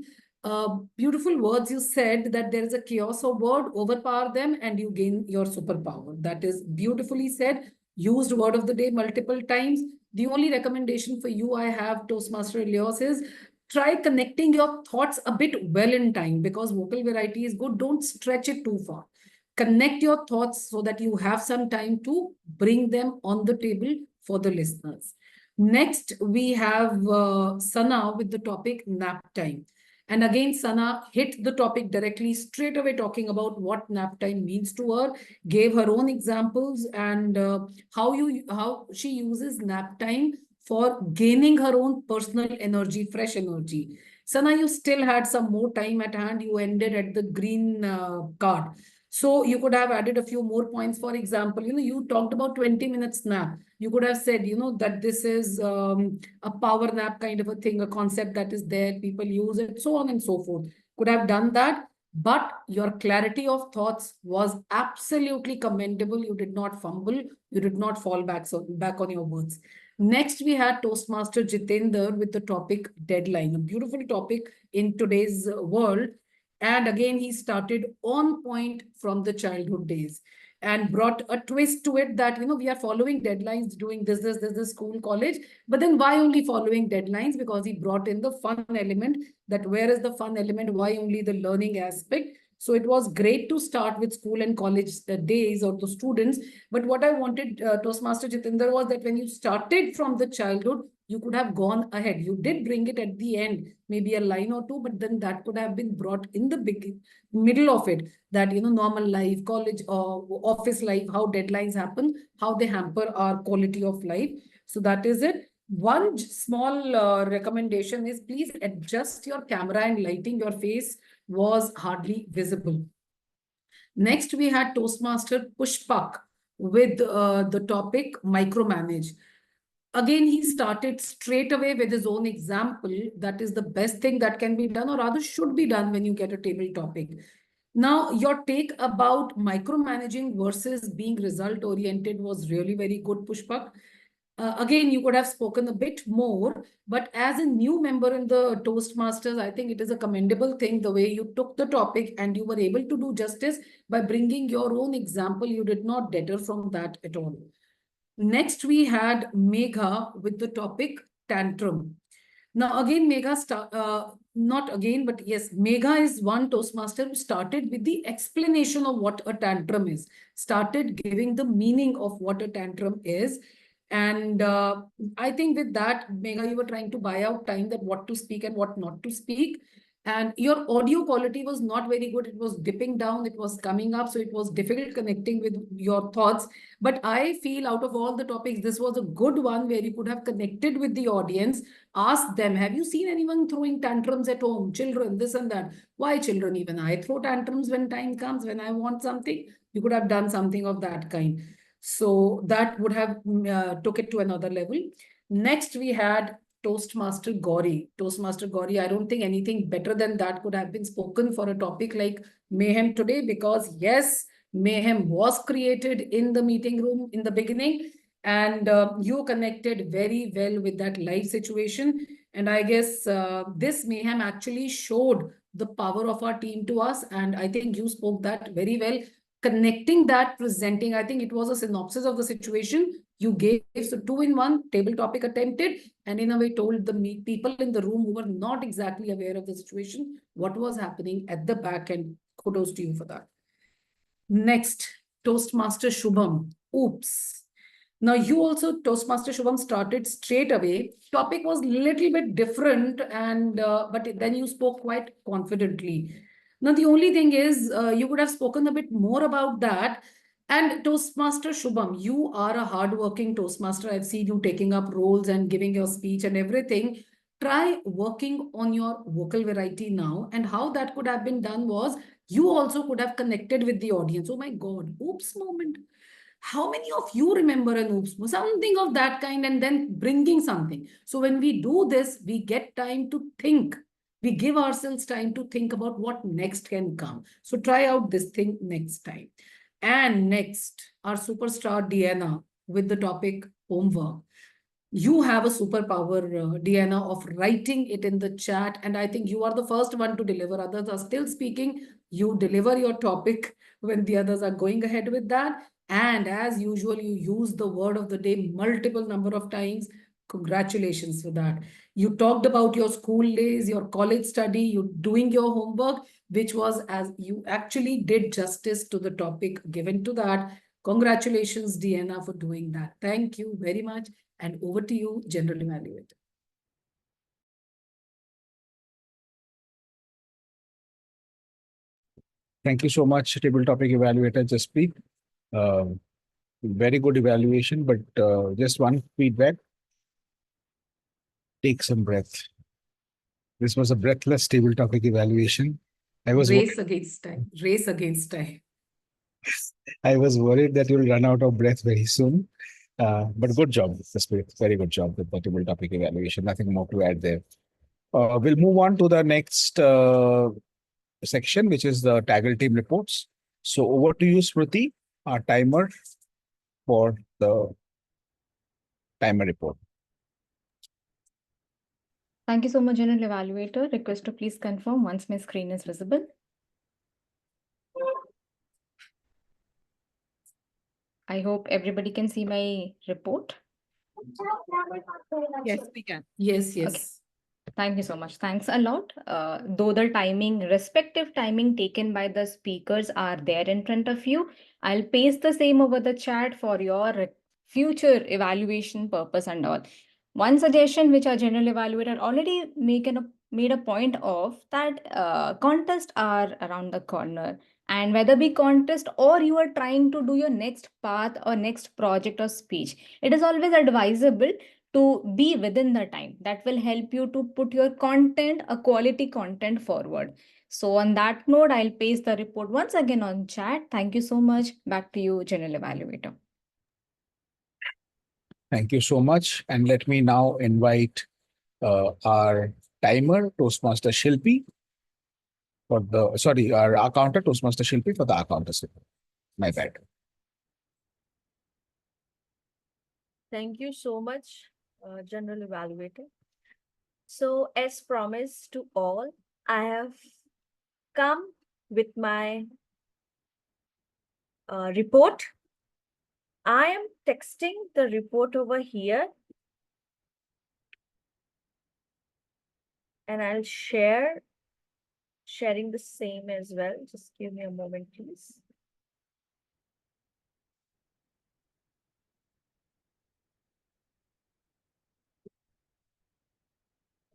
Beautiful words you said, that there is a chaos of word, overpower them and you gain your superpower. That is beautifully said. Used word of the day multiple times. The only recommendation for you I have, Toastmaster Elios, is try connecting your thoughts a bit well in time, because vocal variety is good. Don't stretch it too far. Connect your thoughts so that you have some time to bring them on the table for the listeners. Next, we have Sana with the topic nap time. And again, Sana hit the topic directly straight away, talking about what nap time means to her, gave her own examples, and how she uses nap time for gaining her own personal energy, fresh energy. Sana, you still had some more time at hand. You ended at the green card. So you could have added a few more points. For example, you talked about 20 minutes nap. You could have said, that this is a power nap kind of a thing, a concept that is there. People use it, so on and so forth. Could have done that. But your clarity of thoughts was absolutely commendable. You did not fumble. You did not fall back on your words. Next, we had Toastmaster Jitender with the topic deadline, a beautiful topic in today's world. And again, he started on point from the childhood days and brought a twist to it that, we are following deadlines, doing this, school, college. But then why only following deadlines? Because he brought in the fun element, that where is the fun element? Why only the learning aspect? So it was great to start with school and college days or the students. But what I wanted, Toastmaster Jitender, was that when you started from the childhood, you could have gone ahead. You did bring it at the end, maybe a line or two, but then that could have been brought in the middle of it, that, normal life, college or office life, how deadlines happen, how they hamper our quality of life. So that is it. One small recommendation is, please adjust your camera and lighting. Your face was hardly visible. Next, we had Toastmaster Pushpak with the topic micromanage. Again, he started straight away with his own example. That is the best thing that can be done, or rather should be done, when you get a table topic. Now, your take about micromanaging versus being result-oriented was really very good, Pushpak. Again, you could have spoken a bit more, but as a new member in the Toastmasters, I think it is a commendable thing the way you took the topic and you were able to do justice by bringing your own example. You did not deter from that at all. Next, we had Megha with the topic tantrum. Now, again, not again, but yes, Megha is one Toastmaster who started with the explanation of what a tantrum is, started giving the meaning of what a tantrum is. And I think with that, Megha, you were trying to buy out time, that what to speak and what not to speak. And your audio quality was not very good. It was dipping down, it was coming up. So it was difficult connecting with your thoughts. But I feel out of all the topics, this was a good one where you could have connected with the audience, asked them, have you seen anyone throwing tantrums at home? Children, this and that. Why children? Even I throw tantrums when time comes, when I want something. You could have done something of that kind. So that would have took it to another level. Next, we had Toastmaster Gauri. Toastmaster Gauri, I don't think anything better than that could have been spoken for a topic like mayhem today, because yes, mayhem was created in the meeting room in the beginning, and you connected very well with that live situation. And I guess this mayhem actually showed the power of our team to us, and I think you spoke that very well. Connecting that, presenting, I think it was a synopsis of the situation you gave. So 2-in-1 table topic attempted, and in a way told the people in the room who were not exactly aware of the situation, what was happening at the back end. Kudos to you for that. Next, Toastmaster Shubham. Oops. Now you also, Toastmaster Shubham, started straight away. Topic was a little bit different, and but then you spoke quite confidently. Now, the only thing is, you would have spoken a bit more about that. And Toastmaster Shubham, you are a hardworking Toastmaster. I've seen you taking up roles and giving your speech and everything. Try working on your vocal variety now. And how that could have been done was, you also could have connected with the audience. Oh my God, oops moment. How many of you remember an oops? Something of that kind, and then bringing something. So when we do this, we get time to think. We give ourselves time to think about what next can come. So try out this thing next time. And next, our superstar Deanna with the topic homework. You have a superpower, Deanna, of writing it in the chat. And I think you are the first one to deliver. Others are still speaking. You deliver your topic when the others are going ahead with that. And as usual, you use the word of the day multiple number of times. Congratulations for that. You talked about your school days, your college study, you doing your homework, which was, as you actually did justice to the topic given to that. Congratulations, Deanna, for doing that. Thank you very much. And over to you, General Evaluator. Thank you so much, table topic evaluator Jaspreet. Very good evaluation, but just one feedback. Take some breath. This was a breathless table topic evaluation. I was Race against time. Race against time. I was worried that you'll run out of breath very soon. But good job, Jaspreet. Very good job with the table topic evaluation. Nothing more to add there. We'll move on to the next section, which is the TAGL team reports. So over to you, Smruti, our timer for the timer report. Thank you so much, General Evaluator. Request to please confirm once my screen is visible. I hope everybody can see my report. Yes, we can. Yes, yes. Okay. Thank you so much. Thanks a lot. Though the respective timing taken by the speakers are there in front of you, I'll paste the same over the chat for your future evaluation purpose and all. One suggestion which our general evaluator already made a point of that contests are around the corner. And whether be contest or you are trying to do your next path or next project or speech, it is always advisable to be within the time. That will help you to put your content, a quality content forward. So on that note, I'll paste the report once again on chat. Thank you so much. Back to you, General Evaluator. Thank you so much. And let me now invite our timer, Toastmaster Shilpi, for the, sorry, our accountant, Toastmaster Shilpi, for the accountants report. My bad. Thank you so much, General Evaluator. So, as promised to all, I have come with my report. I am texting the report over here. And I'll sharing the same as well. Just give me a moment, please.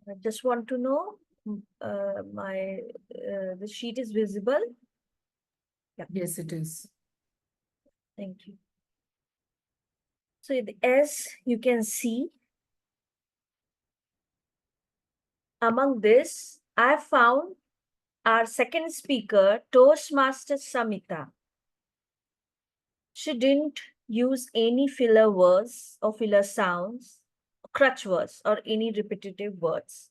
I just want to know the sheet is visible. Yeah. Yes, it is. Thank you. So as you can see, among this, I found our second speaker, Toastmaster Samita. She didn't use any filler words or filler sounds, crutch words, or any repetitive words.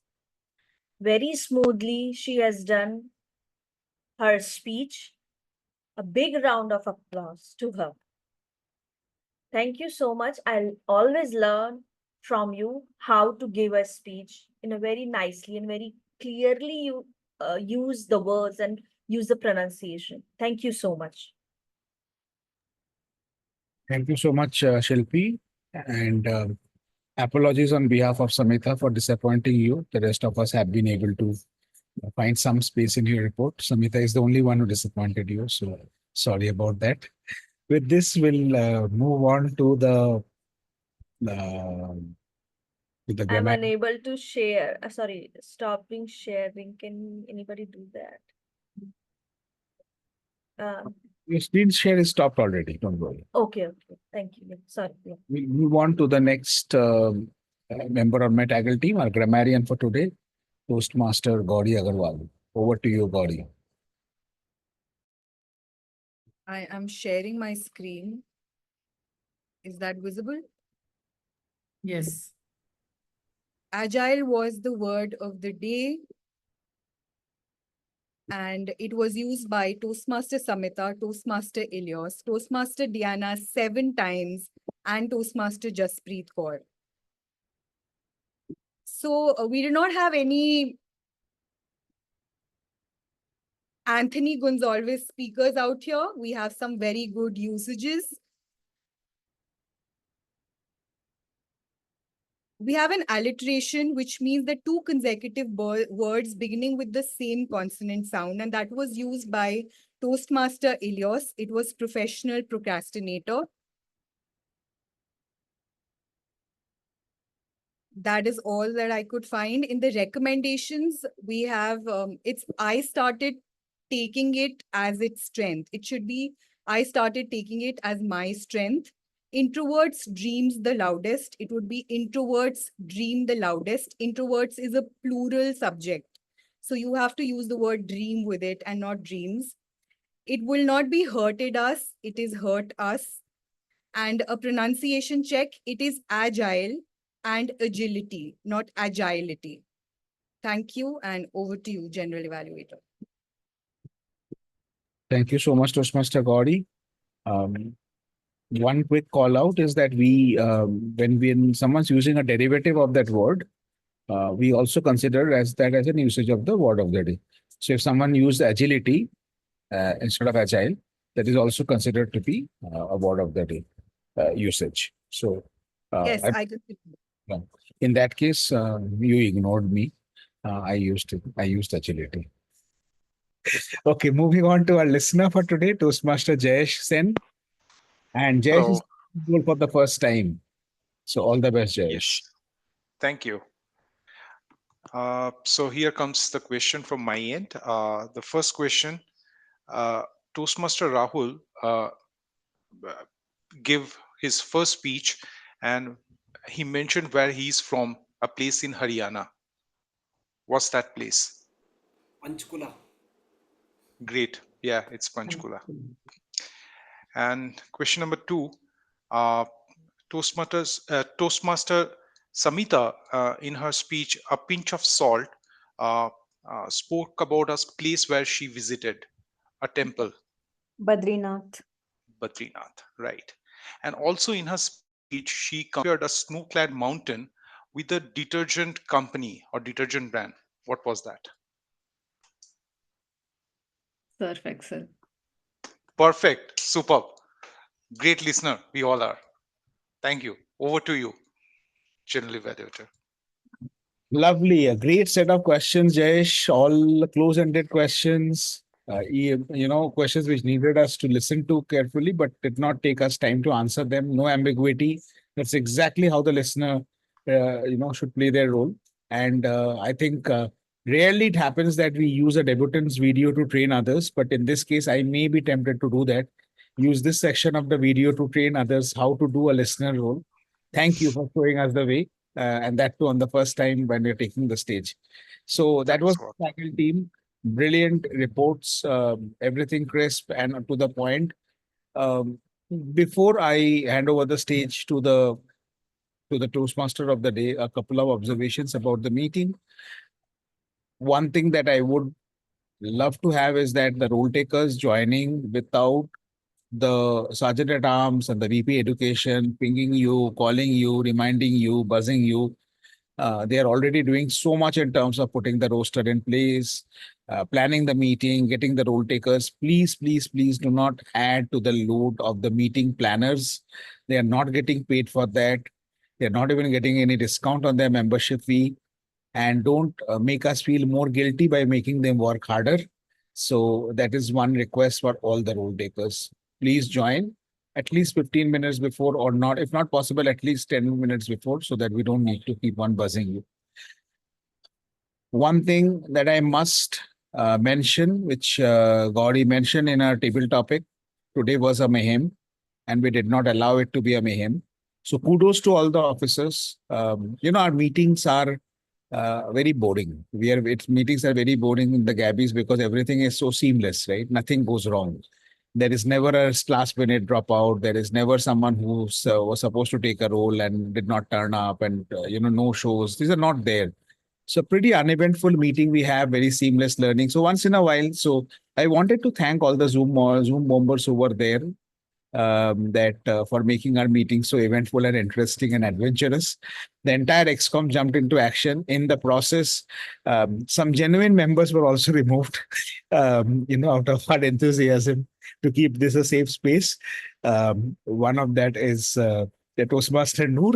Very smoothly, she has done her speech. A big round of applause to her. Thank you so much. I'll always learn from you how to give a speech in a very nicely and very clearly. You use the words and use the pronunciation. Thank you so much. Thank you so much, Shilpi. And apologies on behalf of Samita for disappointing you. The rest of us have been able to find some space in your report. Samita is the only one who disappointed you. So sorry about that. With this, we'll move on to the I'm unable to share. Sorry, stopping sharing. Can anybody do that? Your screen share is stopped already. Don't worry. Okay. Thank you. Sorry. Yeah. We'll move on to the next member of my TAGL team, our grammarian for today, Toastmaster Gauri Aggarwal. Over to you, Gauri. I am sharing my screen. Is that visible? Yes. Agile was the word of the day. And it was used by Toastmaster Samita, Toastmaster Ilyas, Toastmaster Diana 7 times, and Toastmaster Jaspreet Kaur. So we do not have any Anthony Gonzalez speakers out here. We have some very good usages. We have an alliteration, which means the two consecutive words beginning with the same consonant sound, and that was used by Toastmaster Ilyas. It was professional procrastinator. that is all that I could find. In the recommendations, we have I started taking it as its strength. It should be I started taking it as my strength. Introverts dreams the loudest. It would be introverts dream the loudest. Introverts is a plural subject. So you have to use the word dream with it and not dreams. It will not be hurted us. It is hurt us. And a pronunciation check, it is agile and agility, not agility. Thank you, and over to you, General Evaluator. Thank you so much, Toastmaster Gauri. One quick call out is that when someone's using a derivative of that word, we also consider that as an usage of the word of the day. So if someone used agility instead of agile, that is also considered to be a word of the day usage. So yes, I just. In that case, you ignored me. I used agility. Okay, moving on to our listener for today, Toastmaster Jayesh Sen. And Jayesh is for the first time. So all the best, Jayesh. Yes. Thank you. So here comes the question from my end. The first question, Toastmaster Rahul gave his first speech and he mentioned where he's from, a place in Haryana. What's that place? Panchkula. Great. Yeah, it's Panchkula. And question number 2, Toastmaster Samita, in her speech, A Pinch of Salt, spoke about a place where she visited, a temple. Badrinath. Badrinath, right. And also in her speech, she compared a snow-clad mountain with a detergent company or detergent brand. What was that? Surf Excel. Perfect. Superb. Great listener. We all are. Thank you. Over to you, General Evaluator. Lovely. A great set of questions, Jayesh. All close-ended questions. Questions which needed us to listen to carefully, but did not take us time to answer them. No ambiguity. That's exactly how the listener, should play their role. And I think rarely it happens that we use a debutant's video to train others. But in this case, I may be tempted to do that. Use this section of the video to train others how to do a listener role. Thank you for showing us the way. And that too on the first time when we're taking the stage. So that was the TAGL team. Brilliant reports, everything crisp and to the point. Before I hand over the stage to the Toastmaster of the day, a couple of observations about the meeting. One thing that I would love to have is that the role takers joining without the Sergeant at Arms and the VP Education pinging you, calling you, reminding you, buzzing you. They are already doing so much in terms of putting the roster in place, planning the meeting, getting the role takers. Please, please, please do not add to the load of the meeting planners. They are not getting paid for that. They're not even getting any discount on their membership fee. And don't make us feel more guilty by making them work harder. So that is one request for all the role takers. Please join at least 15 minutes before, or not, if not possible, at least 10 minutes before, so that we don't need to keep on buzzing you. One thing that I must mention, which Gauri mentioned in our table topic, today was a mayhem, and we did not allow it to be a mayhem. So kudos to all the officers. Our meetings are very boring. Meetings are very boring in the Gabbys because everything is so seamless, right? Nothing goes wrong. There is never a last minute dropout. There is never someone who was supposed to take a role and did not turn up, and no shows. These are not there. So pretty uneventful meeting we have, very seamless learning. So once in a while, so I wanted to thank all the Zoom bombers who were there, for making our meeting so eventful and interesting and adventurous. The entire XCOM jumped into action. In the process, some genuine members were also removed, out of our enthusiasm to keep this a safe space. One of that is the Toastmaster Noor.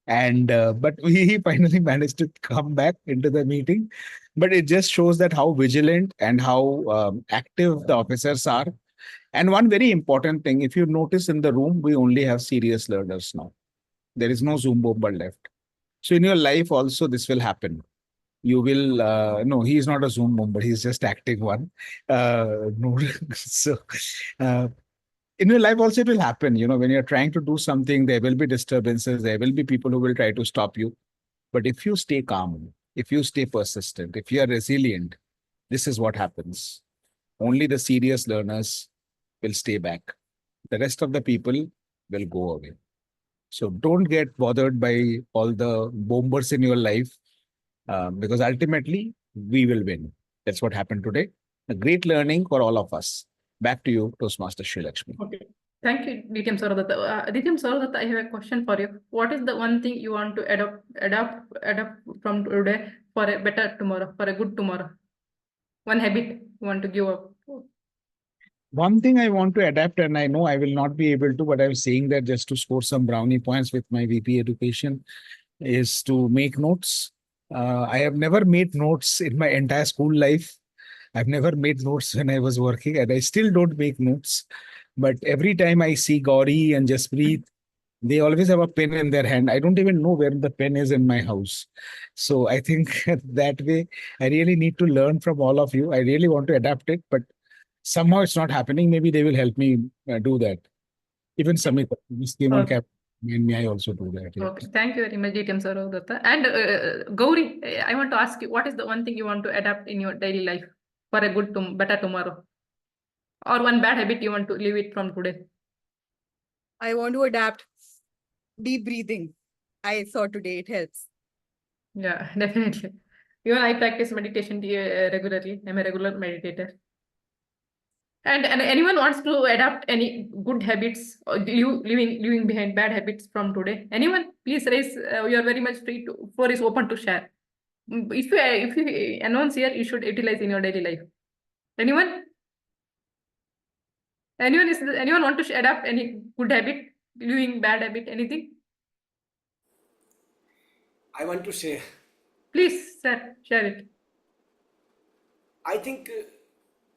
And but we finally managed to come back into the meeting. But it just shows that how vigilant and how active the officers are. And one very important thing, if you notice in the room, we only have serious learners now. There is no Zoom bomber left. So in your life also, this will happen. You will, no, he is not a Zoom member. He's just acting one. No, so in your life also, it will happen. When you're trying to do something, there will be disturbances. There will be people who will try to stop you. But if you stay calm, if you stay persistent, if you are resilient, this is what happens. Only the serious learners will stay back. The rest of the people will go away. So don't get bothered by all the bombers in your life, because ultimately we will win. That's what happened today. A great learning for all of us. Back to you, Toastmaster Shrilakshmi. Okay. Thank you, DTM Sourav Dutta. DTM Sourav Dutta, I have a question for you. What is the one thing you want to adopt from today for a better tomorrow, for a good tomorrow? One habit you want to give up. One thing I want to adapt, and I know I will not be able to, but I'm saying that just to score some brownie points with my VP education, is to make notes. I have never made notes in my entire school life. I've never made notes when I was working, and I still don't make notes. But every time I see Gauri and Jasprit, they always have a pen in their hand. I don't even know where the pen is in my house. So I think that way, I really need to learn from all of you. I really want to adapt it, but somehow it's not happening. Maybe they will help me do that. Even Samita, this came on Okay. cap, and me, I also do that. Yeah. Okay, thank you very much, DTM Sourav Dutta. And Gauri, I want to ask you, what is the one thing you want to adapt in your daily life for a good, better tomorrow? Or one bad habit you want to leave it from today? I want to adapt deep breathing. I saw today it helps. Yeah, definitely. Even I practice meditation regularly. I'm a regular meditator. And anyone wants to adapt any good habits or leaving behind bad habits from today? Anyone? Please raise. You are very much free to. Floor is open to share. If you announce here, you should utilize in your daily life. Anyone? Anyone want to adapt any good habit, leaving bad habit, anything? I want to share. Please, sir, share it. I think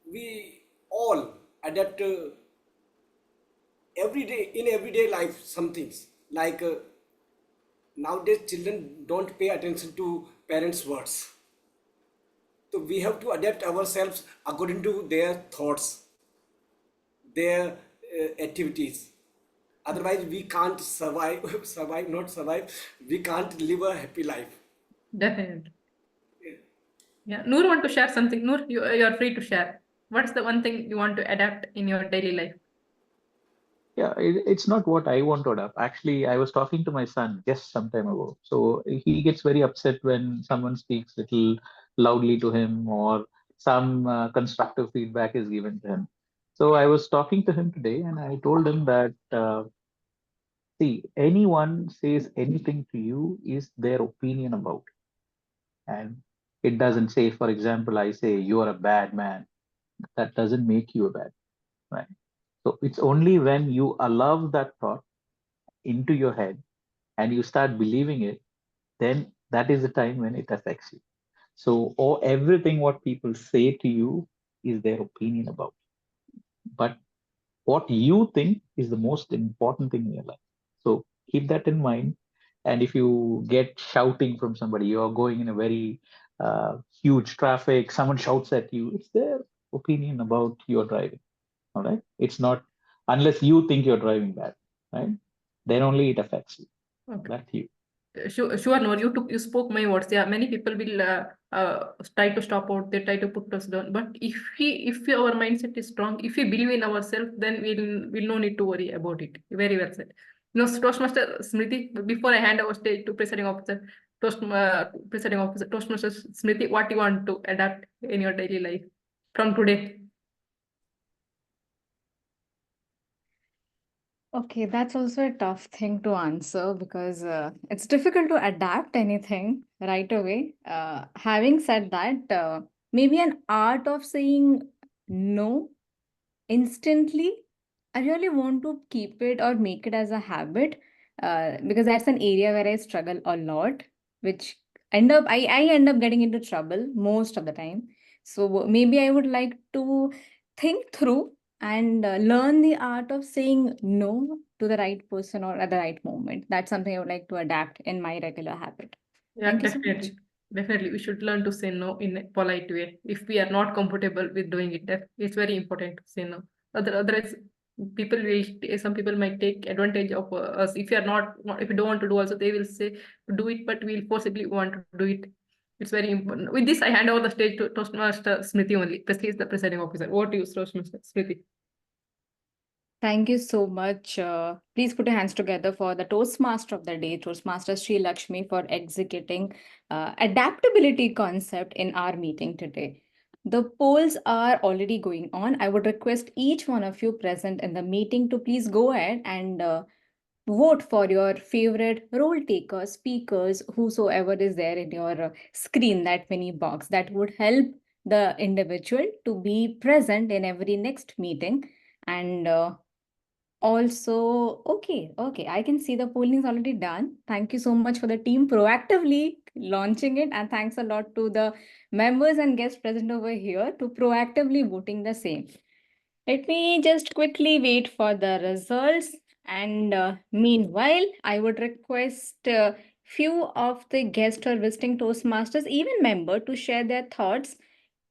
we all adapt everyday life some things like nowadays children don't pay attention to parents' words. So we have to adapt ourselves according to their thoughts, their activities. Otherwise, we can't survive. We can't live a happy life. Definitely. Yeah, Noor want to share something. Noor, you are free to share. What's the one thing you want to adapt in your daily life? Yeah, it's not what I want to adapt. Actually, I was talking to my son just some time ago. So he gets very upset when someone speaks little loudly to him or some constructive feedback is given to him. So I was talking to him today and I told him that, see, anyone says anything to you is their opinion about it. And it doesn't say, for example, I say, you are a bad man. That doesn't make you a bad man, right? So it's only when you allow that thought into your head and you start believing it, then that is the time when it affects you. So, or everything what people say to you is their opinion about you. But what you think is the most important thing in your life. So keep that in mind. And if you get shouting from somebody, you're going in a very huge traffic, someone shouts at you, it's their opinion about your driving. All right. It's not unless you think you're driving bad, right? Then only it affects you. Okay. That's you. Sure, Noor, you spoke my words. Yeah, many people will try to stop out. They try to put us down. But if our mindset is strong, if we believe in ourselves, then we'll no need to worry about it. Very well said. Toastmaster Smruti. Before I hand over stage to Presiding Officer, Presiding Officer Toastmaster Smruti, what you want to adapt in your daily life from today? Okay, that's also a tough thing to answer because it's difficult to adapt anything right away. Having said that, maybe an art of saying no instantly. I really want to keep it or make it as a habit because that's an area where I struggle a lot, which I end up getting into trouble most of the time. So maybe I would like to think through and learn the art of saying no to the right person or at the right moment. That's something I would like to adapt in my regular habit. Yeah, Thank you so much. definitely. Definitely, we should learn to say no in a polite way. If we are not comfortable with doing it, it's very important to say no. Otherwise, some people might take advantage of us. If you are if you don't want to do, also they will say do it, but we'll forcibly want to do it. It's very important. With this, I hand over the stage to Toastmaster Smruti only. He is the presiding officer. Over to you, Toastmaster Smruti. Thank you so much. Please put your hands together for the Toastmaster of the day, Toastmaster Shrilakshmi, for executing adaptability concept in our meeting today. The polls are already going on. I would request each one of you present in the meeting to please go ahead and vote for your favorite role takers, speakers, whosoever is there in your screen, that mini box. That would help the individual to be present in every next meeting. And also, okay, I can see the polling is already done. Thank you so much for the team proactively launching it, and thanks a lot to the members and guests present over here to proactively voting the same. Let me just quickly wait for the results, and meanwhile, I would request few of the guests or visiting Toastmasters, even member, to share their thoughts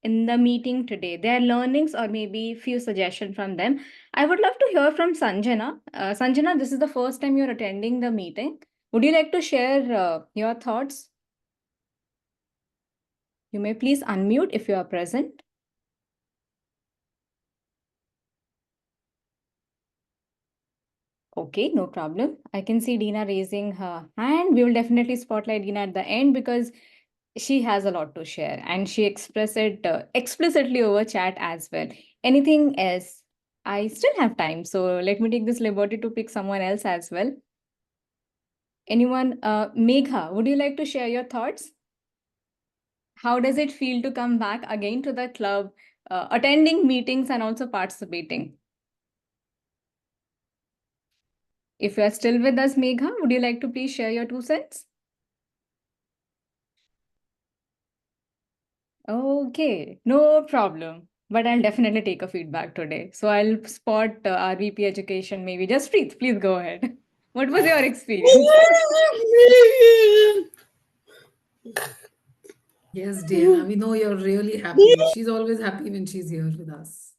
in the meeting today, their learnings or maybe few suggestions from them. I would love to hear from Sanjana. Sanjana, this is the first time you're attending the meeting. Would you like to share your thoughts? You may please unmute if you are present. Okay, no problem. I can see Dina raising her hand. We will definitely spotlight Dina at the end because she has a lot to share and she expressed it explicitly over chat as well. Anything else? I still have time, so let me take this liberty to pick someone else as well. Anyone? Megha, would you like to share your thoughts? How does it feel to come back again to the club, attending meetings and also participating? If you are still with us, Megha, would you like to please share your 2 cents? Okay, no problem. But I'll definitely take a feedback today. So I'll spot RVP education maybe. Just please go ahead. What was your experience? Yes, Diana, we know you're really happy. She's always happy when she's here with us.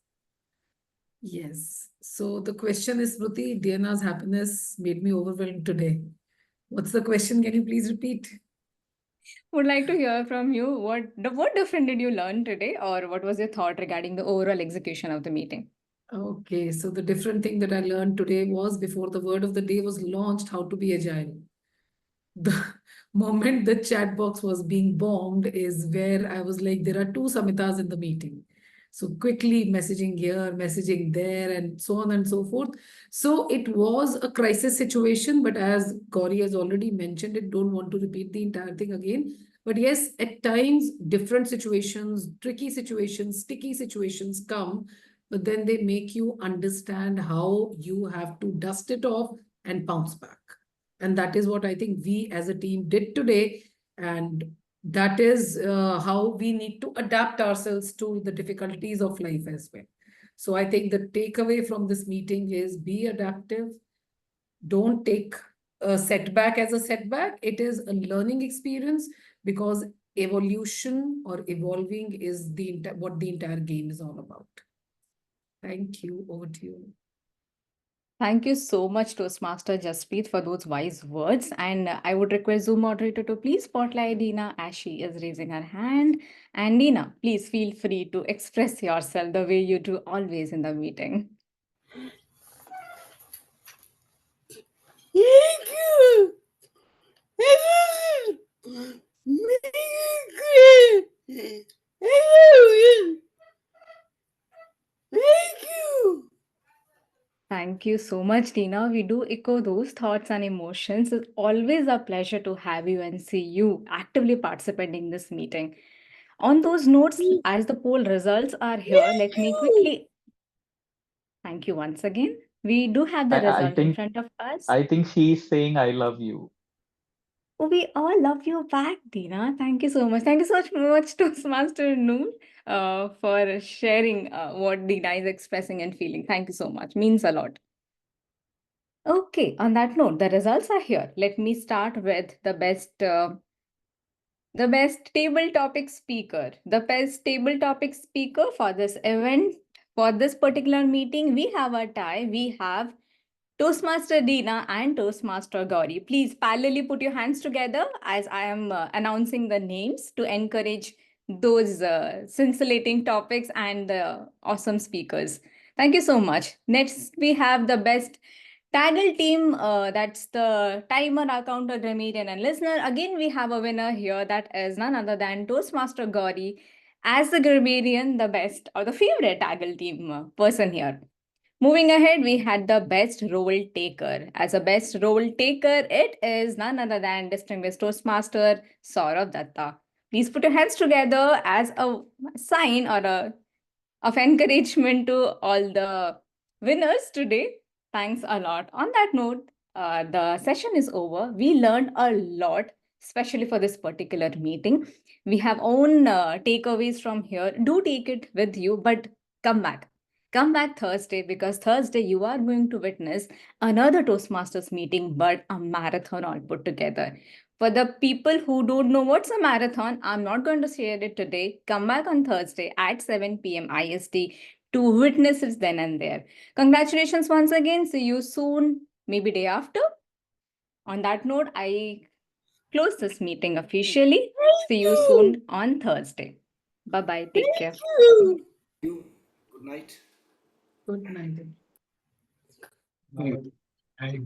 Yes. So the question is, Smruti, Diana's happiness made me overwhelmed today. What's the question? Can you please repeat? Would like to hear from you. What different did you learn today, or what was your thought regarding the overall execution of the meeting? Okay, so the different thing that I learned today was before the word of the day was launched, how to be agile. The moment the chat box was being bombed is where I was like, there are 2 Samitas in the meeting. So quickly messaging here, messaging there, and so on and so forth. So it was a crisis situation, but as Gauri has already mentioned, it don't want to repeat the entire thing again. But yes, at times, different situations, tricky situations, sticky situations come, but then they make you understand how you have to dust it off and bounce back. And that is what I think we as a team did today. And that is how we need to adapt ourselves to the difficulties of life as well. So I think the takeaway from this meeting is be adaptive. Don't take a setback as a setback. It is a learning experience because evolution or evolving is what the entire game is all about. Thank you. Over to you. Thank you so much, Toastmaster Jasprit, for those wise words. And I would request Zoom moderator to please spotlight Dina as she is raising her hand. And Dina, please feel free to express yourself the way you do always in the meeting. Thank you. Thank you. Thank you so much, Dina. We do echo those thoughts and emotions. It's always a pleasure to have you and see you actively participating in this meeting. On those notes, as the poll results are here, let me quickly thank you once again. We do have the I result in think front of us. I think she's saying I love you. Oh, we all love you back, Dina. Thank you so much. Thank you so much to Master Noor for sharing what Dina is expressing and feeling. Thank you so much. Means a lot. Okay, on that note, the results are here. Let me start with the best table topic speaker. The best table topic speaker for this event, for this particular meeting, we have a tie. We have Toastmaster Dina and Toastmaster Gauri. Please parallelly put your hands together as I am announcing the names to encourage those scintillating topics and awesome speakers. Thank you so much. Next, we have the best TAGL team. That's the timer, accounter, grammarian, and listener. Again, we have a winner here. That is none other than Toastmaster Gauri as the grammarian, the best or the favorite TAGL team person here. Moving ahead, we had the best role taker. As a best role taker, it is none other than distinguished Toastmaster Sourav Dutta. Please put your hands together as a sign or of encouragement to all the winners today. Thanks a lot. On that note, the session is over. We learned a lot, especially for this particular meeting. We have own takeaways from here. Do take it with you, but come back. Come back Thursday, because Thursday you are going to witness another Toastmasters meeting, but a marathon all put together. For the people who don't know what's a marathon, I'm not going to share it today. Come back on Thursday at 7 p.m. IST to witness it then and there. Congratulations once again. See you soon, maybe day after. On that note, I close this meeting officially. See you soon on Thursday. Bye-bye. Take care. Good night. Good night. Hi.